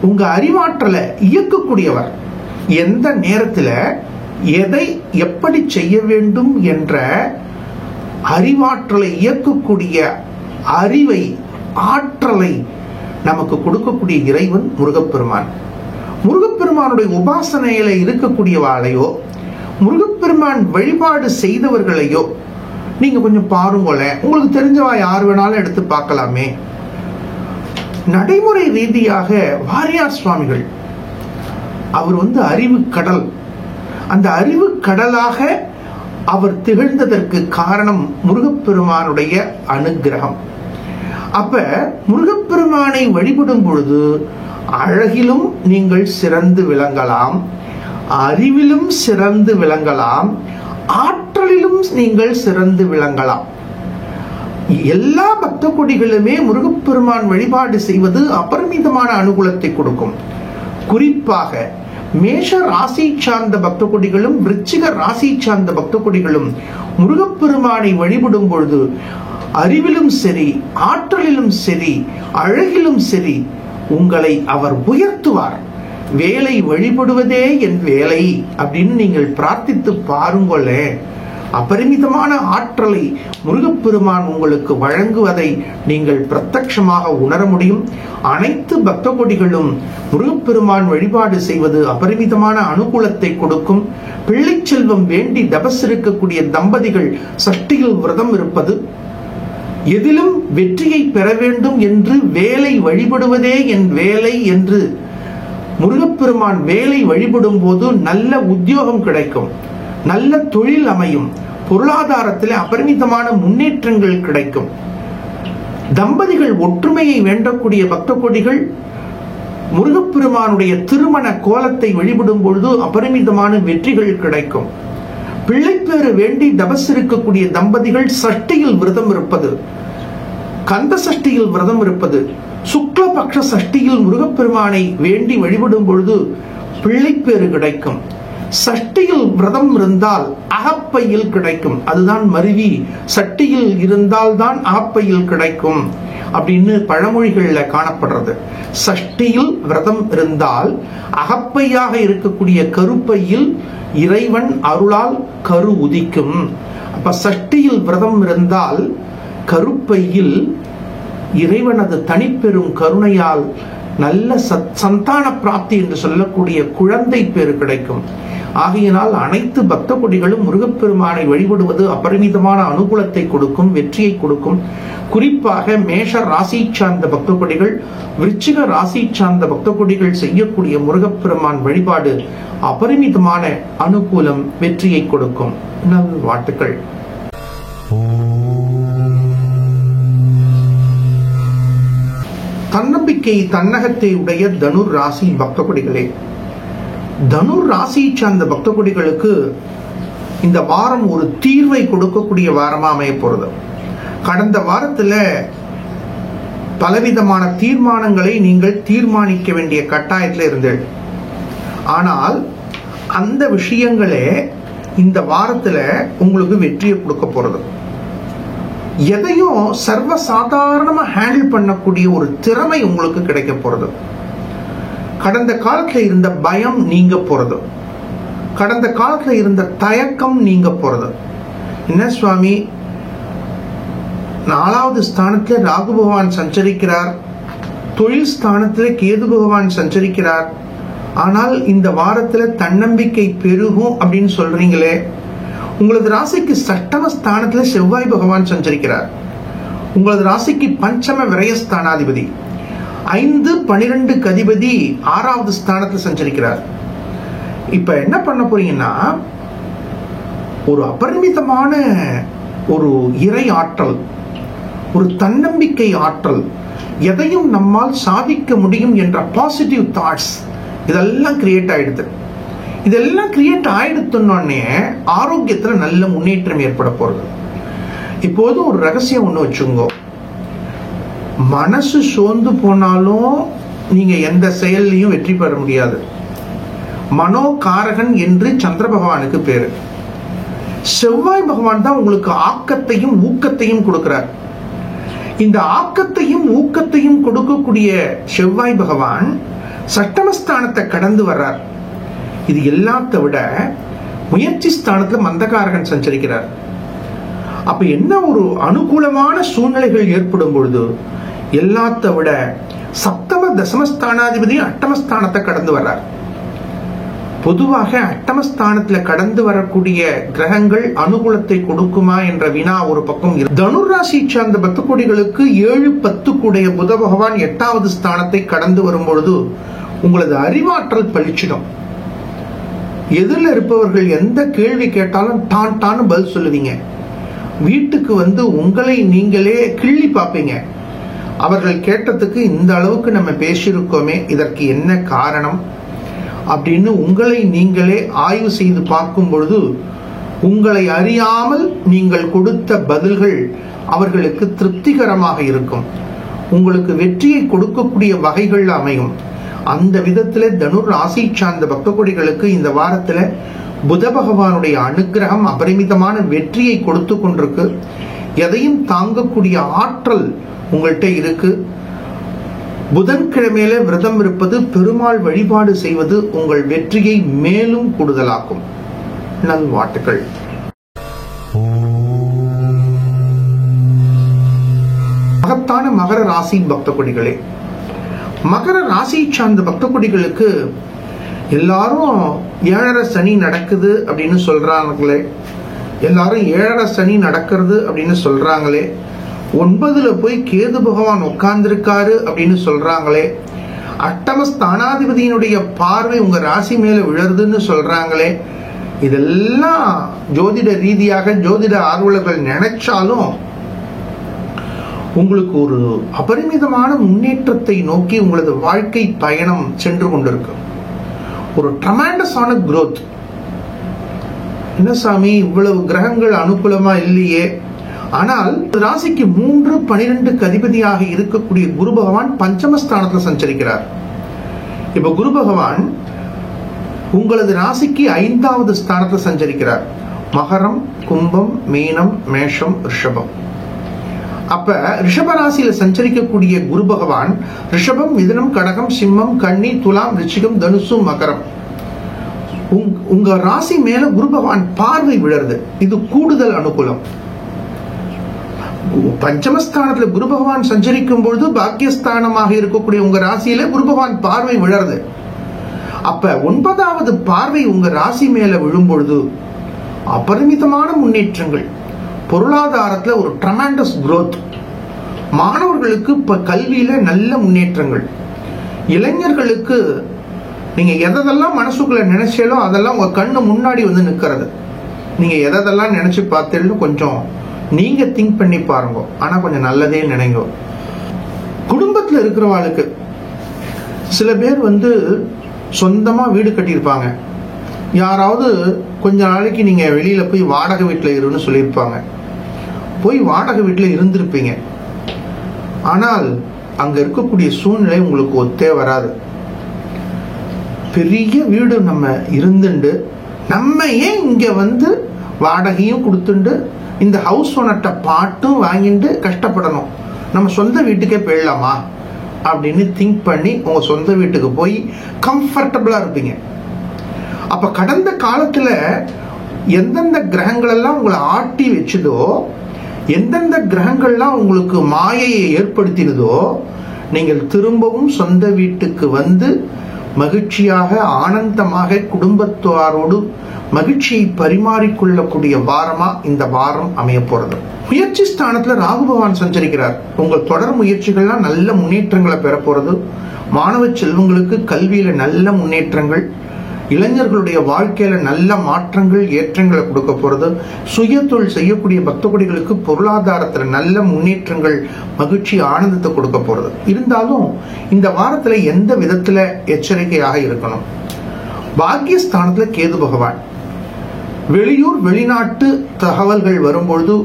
உங்க அறிவாற்றலை இயக்கக்கூடியவர். எந்த நேரத்தில் எதை எப்படி செய்ய வேண்டும் என்ற அறிவாற்றலை இயக்கக்கூடிய அறிவை, ஆற்றலை நமக்கு கொடுக்கக்கூடிய இறைவன் முருகப்பெருமான். முருகப்பெருமானுடைய உபாசனையில இருக்கக்கூடியவாளையோ, முருகப்பெருமான் வழிபாடு செய்தவர்களையோ நீங்க கொஞ்சம் பாருங்களேன். உங்களுக்கு தெரிஞ்சவா யார் வேணாலும் எடுத்து பார்க்கலாமே. நடைமுறை ரீதியாக வாரியார் சுவாமிகள் அவர் அறிவு கடல். அந்த அறிவு கடலாக அவர் திகழ்ந்ததற்கு காரணம் முருகப்பெருமானுடைய அனுகிரகம். அப்ப முருகப்பெருமானை வழிபடும் பொழுது அழகிலும் நீங்கள் சிறந்து விளங்கலாம், அறிவிலும் சிறந்து விளங்கலாம், ஆற்றலிலும் நீங்கள் சிறந்து விளங்கலாம். எல்லா பக்த கொடிகளுமே முருகப்பெருமான் வழிபாடு செய்வது அபரிமிதமான அனுகூலத்தை கொடுக்கும். குறிப்பாக மேஷ ராசி சார்ந்த பக்த கொடிகளும் விருச்சிக ராசி சார்ந்த பக்த கொடிகளும் முருகப்பெருமானை வழிபடும் பொழுது அறிவிலும் சரி, ஆற்றலிலும் சரி, அழகிலும் சரி உங்களை அவர் உயர்த்துவார். வேலை வழிபடுவதே என் வேலை அப்படின்னு நீங்கள் பிரார்த்தித்து பாருங்களே. அபரிமிதமான ஆற்றலை முருகப்பெருமான் உங்களுக்கு வழங்குவதை நீங்கள் பிரத்யட்சமாக உணர முடியும். அனைத்து பக்த கொடிகளும் முருகப்பெருமான் வழிபாடு செய்வது அபரிமிதமான அனுகூலத்தை கொடுக்கும். பிள்ளை செல்வம் வேண்டி தபஸ் இருக்கக்கூடிய தம்பதிகள் சஷ்டியில் விரதம் இருப்பது, எதிலும் வெற்றியை பெற வேண்டும் என்று வேலை வழிபடுவதே என் வேலை என்று முருகப்பெருமான் வேலை வழிபடும் போது நல்ல உத்தியோகம் கிடைக்கும், நல்ல தொழில் அமையும், பொருளாதாரத்தில் அபரிமிதமான முன்னேற்றங்கள் கிடைக்கும். தம்பதிகள் ஒற்றுமையை வேண்டக்கூடிய பக்த கொடிகள் முருகப்பெருமானுடைய திருமண கோலத்தை வழிபடும் பொழுது அபரிமிதமான வெற்றிகள் கிடைக்கும். பிள்ளைப்பேறு வேண்டி தபஸ் இருக்கக்கூடிய தம்பதிகள் சஷ்டியில் விரதம் இருப்பது, கந்த சஷ்டியில் விரதம் இருப்பது, சுக்லபக்ஷ சஷ்டியில் முருகப்பெருமானை வேண்டி வழிபடும் பொழுது பிள்ளைப்பேறு கிடைக்கும். சஷ்டியில் விரதம் இருந்தால் அகப்பையில் கிடைக்கும். அதுதான் மருவி, சட்டியில் இருந்தால் தான் அகப்பையில் கிடைக்கும் அப்படின்னு பழமொழிகள்ல காணப்படுறது. சஷ்டியில் விரதம் இருந்தால் அகப்பையாக இருக்கக்கூடிய கருப்பையில் இறைவன் அருளால் கரு உதிக்கும். அப்ப சஷ்டியில் விரதம் இருந்தால் கருப்பையில் இறைவனது தனிப்பெரும் கருணையால் நல்ல சந்தான பிராப்தி என்று சொல்லக்கூடிய குழந்தை பேறு கிடைக்கும். ஆகையினால் அனைத்து பக்த கொடிகளும் முருகப்பெருமானை வழிபடுவது அபரிமிதமான அனுகூலத்தை கொடுக்கும், வெற்றியை கொடுக்கும். குறிப்பாக மேஷ ராசி சார்ந்த பக்த கொடிகள், விருச்சிக ராசி சார்ந்த பக்த கொடிகள் செய்யக்கூடிய முருகப்பெருமான் வழிபாடு அபரிமிதமான அனுகூலம், வெற்றியை கொடுக்கும். நல் வாழ்த்துக்கள். தன்னம்பிக்கை தன்னகத்தை உடைய தனுர் ராசி பக்த கொடிகளே, தனுர் ராசி சார்ந்த பக்த கொடிகளுக்கு இந்த வாரம் ஒரு தீர்வை கொடுக்கக்கூடிய வாரமா அமைய போறது. கடந்த வாரத்துல பலவிதமான தீர்மானங்களை நீங்கள் தீர்மானிக்க வேண்டிய கட்டாயத்தில் இருந்தீர்கள். ஆனால் அந்த விஷயங்களே இந்த வாரத்துல உங்களுக்கு வெற்றியை கொடுக்க போறது. எதையும் சர்வசாதாரணமா ஹேண்டில் பண்ணக்கூடிய ஒரு திறமை உங்களுக்கு கிடைக்க போறது. கடந்த காலத்துல இருந்த பயம் நீங்க போறது, கடந்த காலத்துல இருந்த தயக்கம் நீங்க போறது. என்ன சுவாமி, 4வது ஸ்தானத்துல ராகு பகவான் சஞ்சரிக்கிறார், தொழில் ஸ்தானத்துல கேது பகவான் சஞ்சரிக்கிறார், ஆனால் இந்த வாரத்துல தன்னம்பிக்கை பெருகும் அப்படின்னு சொல்றீங்களே. உங்களது ராசிக்கு சட்டம ஸ்தானத்துல செவ்வாய் பகவான் சஞ்சரிக்கிறார். உங்களது ராசிக்கு பஞ்சம விரயஸ்தானாதிபதி, 5, 12 அதிபதி 6வது ஸ்தானத்துல சஞ்சரிக்கிறார். இப்ப என்ன பண்ண போறீங்கன்னா, ஒரு அபரிமிதமான ஒரு இறை ஆற்றல், ஒரு தன்னம்பிக்கை ஆற்றல், எதையும் நம்மால் சாதிக்க முடியும் என்ற பாசிட்டிவ் தாட்ஸ் இதெல்லாம் கிரியேட் ஆயிடுது. இதெல்லாம் கிரியேட் ஆயிடுத்தோன்னே ஆரோக்கியத்துல நல்ல முன்னேற்றம் ஏற்பட போறது. இப்போது ஒரு ரகசியம் ஒண்ணு வச்சுங்க, மனசு சோர்ந்து போனாலும் நீங்க எந்த செயல்லையும் வெற்றி பெற முடியாது. மனோகாரகன் என்று சந்திர பகவானுக்கு பேரு. செவ்வாய் பகவான் தான் உங்களுக்கு ஆக்கத்தையும் ஊக்கத்தையும் கொடுக்கிறார். இந்த ஆக்கத்தையும் ஊக்கத்தையும் கொடுக்கக்கூடிய செவ்வாய் பகவான் சட்டமஸ்தானத்தை கடந்து வர்றார். இது எல்லாத்த விட முயற்சி ஸ்தானத்துல மந்தகாரகன் சஞ்சரிக்கிறார். அப்ப என்ன ஒரு அனுகூலமான சூழ்நிலைகள் ஏற்படும் பொழுது எல்லாத்த விட சப்தம தசமஸ்தானாதிபதி அட்டமஸ்தானத்தை கடந்து வர்றார். பொதுவாக அட்டமஸ்தானத்துல கடந்து வரக்கூடிய கிரகங்கள் அனுகூலத்தை கொடுக்குமா என்ற வினா ஒரு பக்கம். தனுர் ராசி சார்ந்த பக்த கோடிகளுக்கு 7-10 கூடிய புத பகவான் 8வது ஸ்தானத்தை கடந்து வரும் பொழுது உங்களது அறிவாற்றல் பழிச்சிடும். எதிரில் இருப்பவர்கள் எந்த கேள்வி கேட்டாலும் டான்னு பதில் சொல்லுவீங்க. வீட்டுக்கு வந்து உங்களை நீங்களே கிள்ளி பார்ப்பீங்க. அவர்கள் கேட்டதுக்கு இந்த அளவுக்கு நம்ம பேசியிருக்கோமே, இதற்கு என்ன காரணம் அப்படின்னு உங்களை நீங்களே ஆய்வு செய்து பார்க்கும் பொழுது உங்களை அறியாமல் நீங்கள் கொடுத்த பதில்கள் அவர்களுக்கு திருப்திகரமாக இருக்கும். உங்களுக்கு வெற்றியை கொடுக்கக்கூடிய வகைகள் அமையும். அந்த விதத்திலே தனுர் ராசி சார்ந்த பக்த கோடிகளுக்கு இந்த வாரத்துல புத பகவானுடைய அனுகிரகம் அபரிமிதமான வெற்றியை கொடுத்து கொண்டிருக்கு. எதையும் தாங்கக்கூடிய ஆற்றல் உங்கள்கிட்ட இருக்கு. புதன்கிழமையில விரதம் இருப்பது, பெருமாள் வழிபாடு செய்வது உங்கள் வெற்றியை மேலும் கூடுதலாக்கும். நல்வாழ்த்துக்கள். மகத்தான மகர ராசி பக்த கொடிகளே, மகர ராசி சார்ந்த பக்த கொடிகளுக்கு எல்லாரும் 7.5 சனி நடக்குது அப்படின்னு சொல்றாங்களே, எல்லாரும் 7.5 சனி நடக்கிறது அப்படின்னு சொல்றாங்களே, 9ல போய் கேது பகவான் உட்கார்ந்திருக்காரு அப்படின்னு சொல்றாங்களே, அட்டம ஸ்தானாதிபதியினுடைய பார்வை உங்க ராசி மேல விழருதுன்னு சொல்றாங்களே, இதெல்லாம் ஜோதிட ரீதியாக ஜோதிட ஆர்வலர்கள் நினைச்சாலும் உங்களுக்கு ஒரு அபரிமிதமான முன்னேற்றத்தை நோக்கி உங்களது வாழ்க்கை பயணம் சென்று கொண்டிருக்கு. ஒரு ட்ரமாண்டஸான growth. என்ன சாமி இவ்வளவு கிரகங்கள் அனுகூலமா இல்லையே? ஆனால் ராசிக்கு 3-12 அதிபதியாக இருக்கக்கூடிய குரு பகவான் பஞ்சமஸ்தானத்தில் சஞ்சரிக்கிறார். இப்ப குரு பகவான் உங்களது ராசிக்கு 5வது ஸ்தானத்தில் சஞ்சரிக்கிறார். மகரம், கும்பம், மீனம், மேஷம், ரிஷபம். அப்ப ரிஷப ராசியில சஞ்சரிக்கக்கூடிய குரு பகவான் ரிஷபம், மிதுனம், கடகம், சிம்மம், கன்னி, துலாம், ரிச்சிகம், தனுசு, மகரம். உங்க ராசி மேல குரு பகவான் பார்வை விழருது. இது கூடுதல் அனுகூலம். பஞ்சமஸ்தானத்துல குரு பகவான் சஞ்சரிக்கும் பொழுது பாக்கியஸ்தானமாக இருக்கக்கூடிய உங்க ராசியில குரு பகவான் பார்வை விழருது. அப்ப 9வது பார்வை உங்க ராசி மேல விழும் பொழுது அபரிமிதமான முன்னேற்றங்கள், பொருளாதாரத்துல ஒரு ட்ரமாண்டஸ் growth, மாணவர்களுக்கு இப்ப கல்வியில நல்ல முன்னேற்றங்கள், இளைஞர்களுக்கு நீங்க எதெல்லாம் மனசுக்குள்ள நினைச்சாலோ அதெல்லாம் உங்க கண்ணு முன்னாடி வந்து நிக்கிறது. நீங்க எதெல்லாம் நினைச்சு பார்த்தேன்னு கொஞ்சம் நீங்க திங்க் பண்ணி பாருங்க. ஆனா கொஞ்சம் நல்லதே நினைங்க. குடும்பத்துல இருக்கிறவாளுக்கு சில பேர் வந்து சொந்தமா வீடு கட்டியிருப்பாங்க. யாராவது கொஞ்ச நாளைக்கு நீங்க வெளியில போய் வாடகை வீட்டுல இருன்னு சொல்லியிருப்பாங்க. போய் வாடகை வீட்டுல இருந்திருப்பீங்க. ஆனால் அங்க இருக்கக்கூடிய சூழ்நிலை உங்களுக்கு ஒத்தே வராது. பெரிய வீடு நம்ம இருந்துண்டு நம்ம ஏன் இங்க வந்து வாடகையும் கொடுத்துண்டு இந்த ஹவுஸ் ஓனர்ட்ட பாட்டும் வாங்கிட்டு கஷ்டப்படணும், நம்ம சொந்த வீட்டுக்கே போயிடலாமா அப்படின்னு திங்க் பண்ணி உங்க சொந்த வீட்டுக்கு போய் கம்ஃபர்டபுளா இருப்பீங்க. அப்ப கடந்த காலத்துல எந்தெந்த கிரகங்கள் எல்லாம் உங்களை ஆட்டி வச்சதோ, எந்தெந்த கிரகங்கள்லாம் உங்களுக்கு மாயையை ஏற்படுத்தினதோ, நீங்கள் திரும்பவும் சொந்த வீட்டுக்கு வந்து மகிழ்ச்சியாக ஆனந்தமாக குடும்பத்தாரோடு மகிழ்ச்சியை பரிமாறிக்கொள்ளக்கூடிய வாரமா இந்த வாரம் அமைய போறது. முயற்சி ஸ்தானத்துல ராகு பகவான் சஞ்சரிக்கிறார். உங்கள் தொடர் முயற்சிகள்லாம் நல்ல முன்னேற்றங்களை பெற போறது. மாணவ செல்வங்களுக்கு கல்வியில நல்ல முன்னேற்றங்கள், இளைஞர்களுடைய வாழ்க்கையில நல்ல மாற்றங்கள், ஏற்றங்களை கொடுக்க போறது. சுய தொழில் செய்யக்கூடிய பக்த கோடிகளுக்கு பொருளாதாரத்துல நல்ல முன்னேற்றங்கள், மகிழ்ச்சி, ஆனந்தத்தை கொடுக்க போறது. இருந்தாலும் இந்த வாரத்துல எந்த விதத்துல எச்சரிக்கையாக இருக்கணும்? பாக்கியஸ்தானத்துல கேது பகவான். வெளியூர் வெளிநாட்டு தகவல்கள் வரும்பொழுது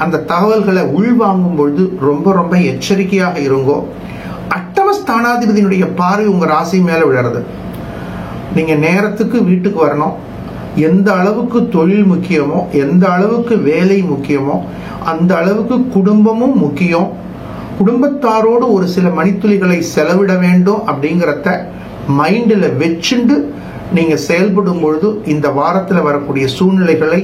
அந்த தகவல்களை உள்வாங்கும் பொழுது ரொம்ப ரொம்ப எச்சரிக்கையாக இருங்கோ. அட்டம ஸ்தானாதிபதியினுடைய பார்வை உங்க ராசி மேல விழறது. நீங்க நேரத்துக்கு வீட்டுக்கு வரணும். எந்த அளவுக்கு தொழில் முக்கியமோ, எந்த அளவுக்கு வேலை முக்கியமோ, அந்த அளவுக்கு குடும்பமும் முக்கியம். குடும்பத்தாரோடு ஒரு சில மணித்துளிகளை செலவிட வேண்டும் அப்படிங்கிறத மைண்டில் வச்சுண்டு நீங்க செயல்படும் பொழுது இந்த வாரத்தில் வரக்கூடிய சூழ்நிலைகளை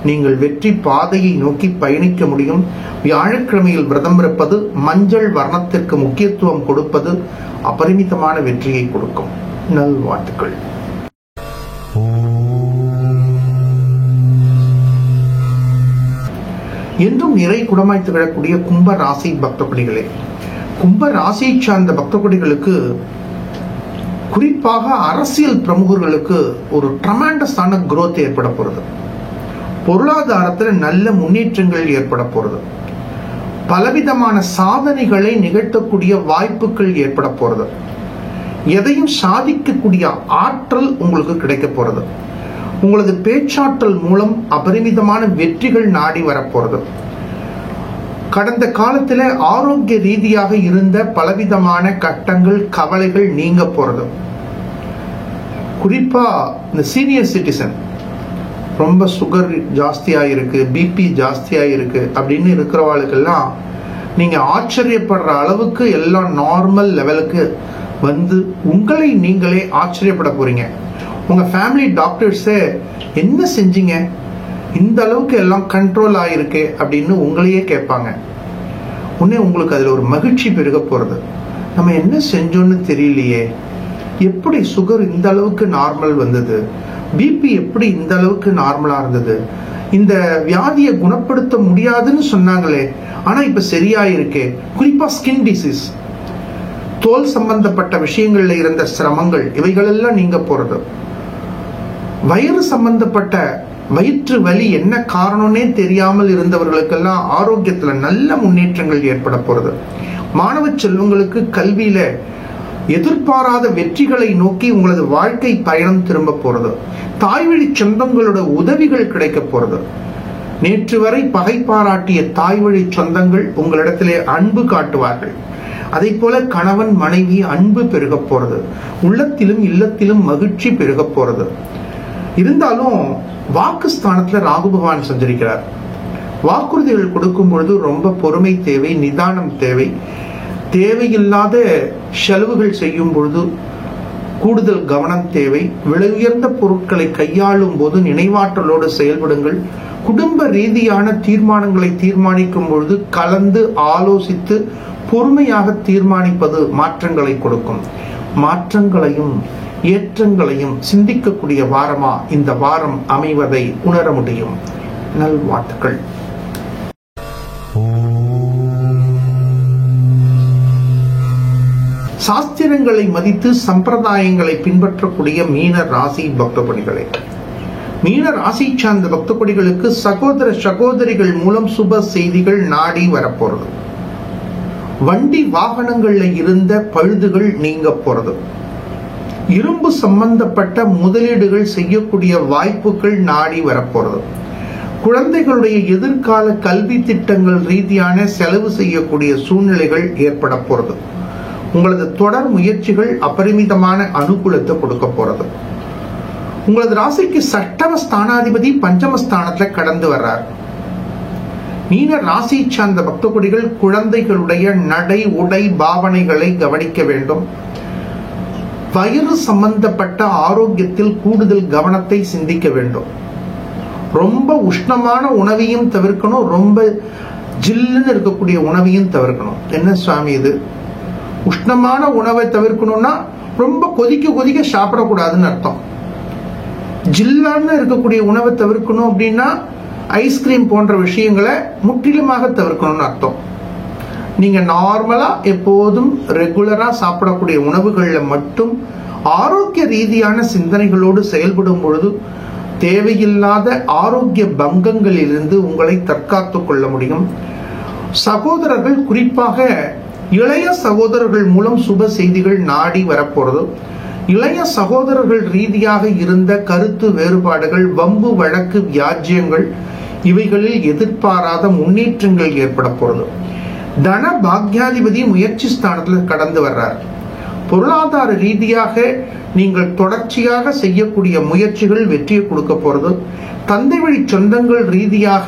நீங்கள் வெற்றி பாதையை நோக்கி பயணிக்க முடியும். வியாழக்கிழமையில் விரதம் இருப்பது, மஞ்சள் வர்ணத்திற்கு முக்கியத்துவம் கொடுப்பது அபரிமிதமான வெற்றியை கொடுக்கும். நல்வாழ்த்துக்கள். என்றும் நிறை குடமாய் திகழக்கூடிய கும்ப ராசி பக்த கொடிகளே, கும்ப ராசியை சார்ந்த பக்த கொடிகளுக்கு, குறிப்பாக அரசியல் பிரமுகர்களுக்கு ஒரு ட்ரமாண்டஸான குரோத் ஏற்பட போறது. பொருளாதாரத்தில் நல்ல முன்னேற்றங்கள் ஏற்பட போறது. பலவிதமான சாதனைகளை நிகழ்த்தக்கூடிய வாய்ப்புகள் ஏற்பட போறது. எதையும் சாதிக்கக்கூடிய ஆற்றல் உங்களுக்கு கிடைக்க போறது. உங்களது பேச்சாற்றல் மூலம் அபரிமிதமான வெற்றிகள் நாடி வரப்போறது. கடந்த காலத்தில் ஆரோக்கிய ரீதியாக இருந்த பலவிதமான கட்டங்கள், கவலைகள் நீங்க போறது. குறிப்பா இந்த சீனியர் சிட்டிசன், ரொம்ப சுகர் ஜாஸ்தியா இருக்கு, பிபி ஜாஸ்தியா இருக்கு அப்படின்னு இருக்கிறவாளுக்கெல்லாம் நீங்க ஆச்சரியப்படுற அளவுக்கு எல்லாம் நார்மல் லெவலுக்கு வந்து உங்களை நீங்களே ஆச்சரியப்பட போறீங்க. உங்க ஃபேமிலி டாக்டர்ஸே என்ன செஞ்சீங்க, இந்த அளவுக்கு எல்லாம் கண்ட்ரோல் ஆயிருக்கு அப்படின்னு உங்களையே கேட்பாங்க. உடனே உங்களுக்கு அதுல ஒரு மகிழ்ச்சி பெருக போறது. நம்ம என்ன செஞ்சோன்னு தெரியலையே, எப்படி சுகர் இந்த அளவுக்கு நார்மல் வந்தது, பிபி எப்படி இந்த அளவுக்கு நார்மலா இருந்தது, இந்த வியாதியை குணப்படுத்த முடியாதுன்னு சொன்னாங்களே ஆனா இப்ப சரியா இருக்கே. குறிப்பா ஸ்கின் டிசீஸ், தோல் சம்பந்தப்பட்ட விஷயங்கள்ல இருந்த சிரமங்கள், இவைகளெல்லாம் நீங்க போறது. வயிறு சம்பந்தப்பட்ட வயிற்று வலி என்ன காரணம்னே தெரியாமல் இருந்தவர்களுக்கெல்லாம் ஆரோக்கியத்துல நல்ல முன்னேற்றங்கள் ஏற்பட போறது. மாணவ செல்வங்களுக்கு கல்வியில எதிர்பாராத வெற்றிகளை நோக்கி உங்களது வாழ்க்கை பயணம் திரும்ப போறது. தாய்வழி சொந்தங்களோட உதவிகள் கிடைக்க போறது. நேற்று வரை பகை பாராட்டிய தாய்வழி சொந்தங்கள் உங்களிடத்திலே அன்பு காட்டுவார்கள். அதை போல கணவன் மனைவி அன்பு பெருக போறது. உள்ளத்திலும் இல்லத்திலும் மகிழ்ச்சி பெருக போறது. இருந்தாலும் வாக்குஸ்தானத்துல ராகு பகவான் சஞ்சரிக்கிறார். வாக்குறுதிகள் கொடுக்கும் பொழுது ரொம்ப பொறுமை தேவை, நிதானம் தேவை. தேவையில்லாத செலவுகள் செய்யும் பொழுது கூடுதல் கவனம் தேவை. விலை உயர்ந்த பொருட்களை கையாளும் போது நினைவாற்றலோடு செயல்படுங்கள். குடும்ப ரீதியான தீர்மானங்களை தீர்மானிக்கும் பொழுது கலந்து ஆலோசித்து பொறுமையாக தீர்மானிப்பது மாற்றங்களை கொடுக்கும். மாற்றங்களையும் ஏற்றங்களையும் சிந்திக்கக்கூடிய வாரமா இந்த வாரம் அமைவதை உணர முடியும். நல்வாழ்த்துக்கள். சாஸ்திரங்களை மதித்து சம்பிரதாயங்களை பின்பற்றக்கூடிய மீன ராசி பக்த கொடிகளே, மீன ராசி சார்ந்த பக்த கொடிகளுக்கு சகோதர சகோதரிகள் மூலம் சுப செய்திகள் நாடி வரப்போறது. வண்டி வாகனங்கள்ல இருந்த பழுதுகள் நீங்க போறது. இரும்பு சம்பந்தப்பட்ட முதலீடுகள் செய்யக்கூடிய வாய்ப்புகள் நாடி வரப்போறது. குழந்தைகளுடைய எதிர்கால கல்வி திட்டங்கள் ரீதியான செலவு செய்யக்கூடிய சூழ்நிலைகள் ஏற்பட போறது. உங்களது தொடர் முயற்சிகள் அபரிமிதமான அனுகூலத்தை கொடுக்க போறது. உங்களது ராசிக்கு சட்டம ஸ்தானாதிபதி பஞ்சமஸ்தானத்துல கடந்து வர்றார். மீன ராசி சார்ந்த பக்த கொடிகள் குழந்தைகளுடைய நடை உடை பாவனைகளை கவனிக்க வேண்டும். வயிறு சம்பந்தப்பட்ட ஆரோக்கியத்தில் கூடுதல் கவனத்தை சிந்திக்க வேண்டும். ரொம்ப உஷ்ணமான உணவையும் தவிர்க்கணும், ரொம்ப ஜில்லுன்னு இருக்கக்கூடிய உணவையும் தவிர்க்கணும். என்ன சுவாமி இது, உஷ்ணமான உணவை தவிர்க்கணும்னா ரொம்ப கொதிக்க கொதிக்க சாப்பிடக்கூடாதுன்னு அர்த்தம். ஜில்லான்னு இருக்கக்கூடிய உணவை தவிர்க்கணும் அப்படின்னா ஐஸ்கிரீம் போன்ற விஷயங்களை முற்றிலுமாக தவிர்க்கணும்னு அர்த்தம். நீங்க நார்மலா எப்போதும் ரெகுலரா சாப்பிடக்கூடிய உணவுகள்ல மட்டும் ஆரோக்கிய ரீதியான சிந்தனைகளோடு செயல்படும் பொழுது தேவையில்லாத ஆரோக்கிய பங்கங்களிலிருந்து உங்களை தற்காத்துக் கொள்ள முடியும். சகோதரர்கள், குறிப்பாக இளைய சகோதரர்கள் மூலம் சுப செய்திகள் நாடி வரப்போறது. இளைய சகோதரர்கள் ரீதியாக இருந்த கருத்து வேறுபாடுகள், வம்பு வழக்கு, வியாஜ்யங்கள், இவைகளில் எதிர்பாராத முன்னேற்றங்கள் ஏற்பட போறது. தன பாக்யாதிபதி முயற்சி ஸ்தானத்துல கடந்து வர்றார். பொருளாதார ரீதியாக நீங்கள் தொடர்ச்சியாக செய்யக்கூடிய முயற்சிகள் வெற்றியை கொடுக்க போறது. தந்தை வழி சொந்தங்கள் ரீதியாக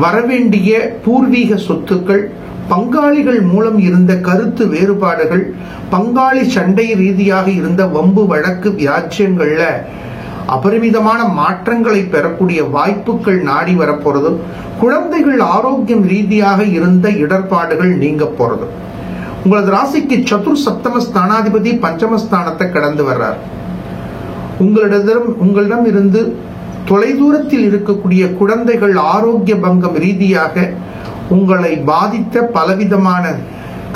வரவேண்டிய பூர்வீக சொத்துக்கள், பங்காளிகள் மூலம் இருந்த கருத்து வேறுபாடுகள், பங்காளி சண்டை ரீதியாக இருந்த வம்பு வழக்கு வியாஜ்யங்கள்ல அபரிமிதமான மாற்றங்களை பெறக்கூடிய வாய்ப்புகள் நாடி வரப்போறது. குழந்தைகள் ஆரோக்கியம் ரீதியாக இருந்த இடர்பாடுகள் நீங்க போறது. உங்களது ராசிக்கு சதுர் சப்தம ஸ்தானாதிபதி பஞ்சமஸ்தானத்தை கடந்து வர்றார். உங்களிடம் இருந்து தொலைதூரத்தில் இருக்கக்கூடிய குழந்தைகள் ஆரோக்கிய பங்கம் ரீதியாக உங்களை பாதித்த பலவிதமான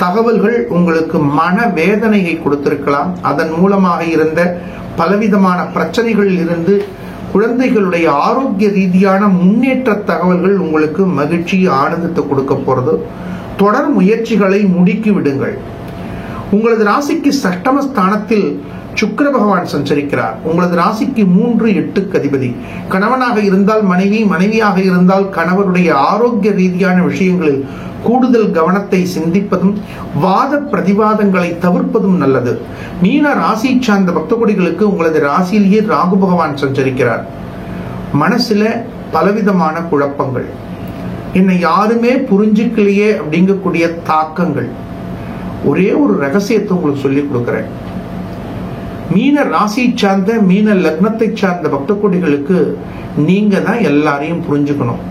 தகவல்கள் உங்களுக்கு மன வேதனையை கொடுத்திருக்கலாம். அதன் மூலமாக இருந்த பலவிதமான பிரச்சனைகளில் இருந்து குழந்தைகளுடைய ஆரோக்கிய ரீதியான முன்னேற்ற தகவல்கள் உங்களுக்கு மகிழ்ச்சி ஆனந்தத்தை கொடுக்க போறது. தொடர் முயற்சிகளை முடுக்கி விடுங்கள். உங்களது ராசிக்கு சஷ்டம ஸ்தானத்தில் சுக்கிர பகவான் சஞ்சரிக்கிறார். உங்களது ராசிக்கு 3-8 அதிபதி. கணவனாக இருந்தால் மனைவி, மனைவியாக இருந்தால் கணவருடைய ஆரோக்கிய ரீதியான விஷயங்களில் கூடுதல் கவனத்தை சிந்திப்பதும் வாத பிரதிவாதங்களை தவிர்ப்பதும் நல்லது. மீன ராசி சார்ந்த பக்த கொடிகளுக்கு உங்களது ராசியிலேயே ராகு பகவான் சஞ்சரிக்கிறார். மனசுல பலவிதமான குழப்பங்கள், என்னை யாருமே புரிஞ்சுக்கலையே அப்படிங்கக்கூடிய தாக்கங்கள். ஒரே ஒரு ரகசியத்தை உங்களுக்கு சொல்லிக் கொடுக்கிறேன். மீன ராசி சார்ந்த, மீன லக்னத்தை சார்ந்த பக்த கொடிகளுக்கு நீங்க தான் எல்லாரையும் புரிஞ்சுக்கணும்.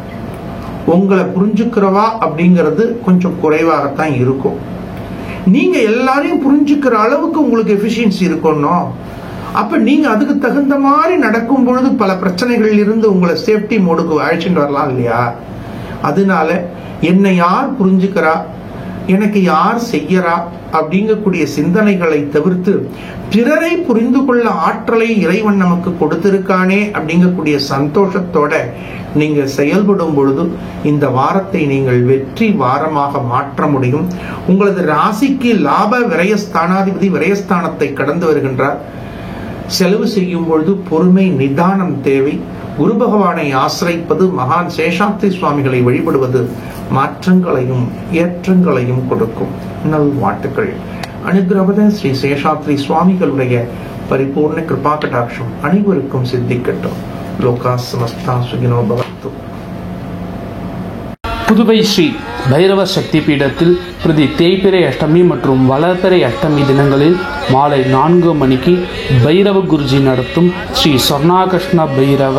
உங்களை புரிஞ்சுக்கிறவா அப்படிங்கிறது கொஞ்சம் குறைவாகத்தான் இருக்கும். நீங்க எல்லாரையும் புரிஞ்சுக்கிற அளவுக்கு உங்களுக்கு எஃபிஷியன்சி இருக்கணும். அப்ப நீங்க அதுக்கு தகுந்த மாதிரி நடக்கும் பொழுது பல பிரச்சனைகள் இருந்து உங்களை சேஃப்டி மோடுக்கு அழைச்சிட்டு வரலாம் இல்லையா? அதனால என்னை யார் புரிஞ்சுக்கிறா, எனக்கு யார் செய்யறா அப்படிங்கக்கூடிய சிந்தனைகளை தவிர்த்து பிறரை புரிந்து கொள்ள ஆற்றலை இறைவன் நமக்கு கொடுத்திருக்கானே அப்படிங்கக்கூடிய சந்தோஷத்தோட நீங்க செயல்படும் பொழுது இந்த வாரத்தை நீங்கள் வெற்றி வாரமாக மாற்ற முடியும். உங்களது ராசிக்கு லாப விரயஸ்தானாதிபதி விரயஸ்தானத்தை கடந்து வருகின்றார். செலவு செய்யும் பொழுது பொறுமை, நிதானம் தேவை. குரு பகவானை ஆசிரிப்பது, மகான் சேஷாத்ரி சுவாமிகளை வழிபடுவது மாற்றங்களையும் ஏற்றங்களையும் கொடுக்கும். நல்வாழ்த்துக்கள். அனுகிரகத ஸ்ரீ சேஷாத்ரி சுவாமிகளுடைய பரிபூர்ண கிருபா கடாட்சம் அனைவருக்கும் சித்திக்கட்டும். லோகா சமஸ்தா சுகினோ பவந்து. புதுவை ஸ்ரீ பைரவ சக்தி பீடத்தில் பிரதி தேய்பிறை அஷ்டமி மற்றும் வளர்பிறை அஷ்டமி தினங்களில் மாலை 4 மணிக்கு பைரவ குருஜி நடத்தும் ஸ்ரீ சொர்ணாகிருஷ்ண பைரவ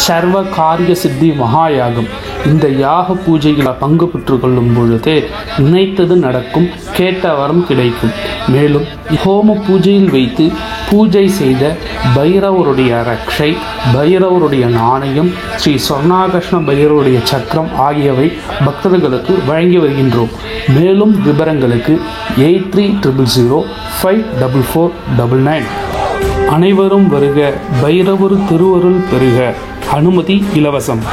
சர்வ காரிய சித்தி மகாயாகம். இந்த யாக பூஜையில் பங்கு பெற்றுக் கொள்ளும் பொழுது நினைத்தது நடக்கும், கேட்ட வரம் கிடைக்கும். மேலும் ஹோம பூஜையில் வைத்து பூஜை செய்த பைரவருடைய ரக்ஷை, பைரவருடைய நாணயம், ஸ்ரீ சொர்ணாகிருஷ்ண பைரவருடைய சக்கரம் ஆகியவை பக்தர்களுக்கு வழங்கி வருகின்றோம். மேலும் விவரங்களுக்கு 8300054499. அனைவரும் வருக, பைரவர் திருவருள் பெறுக. அனுமதி இலவசம்.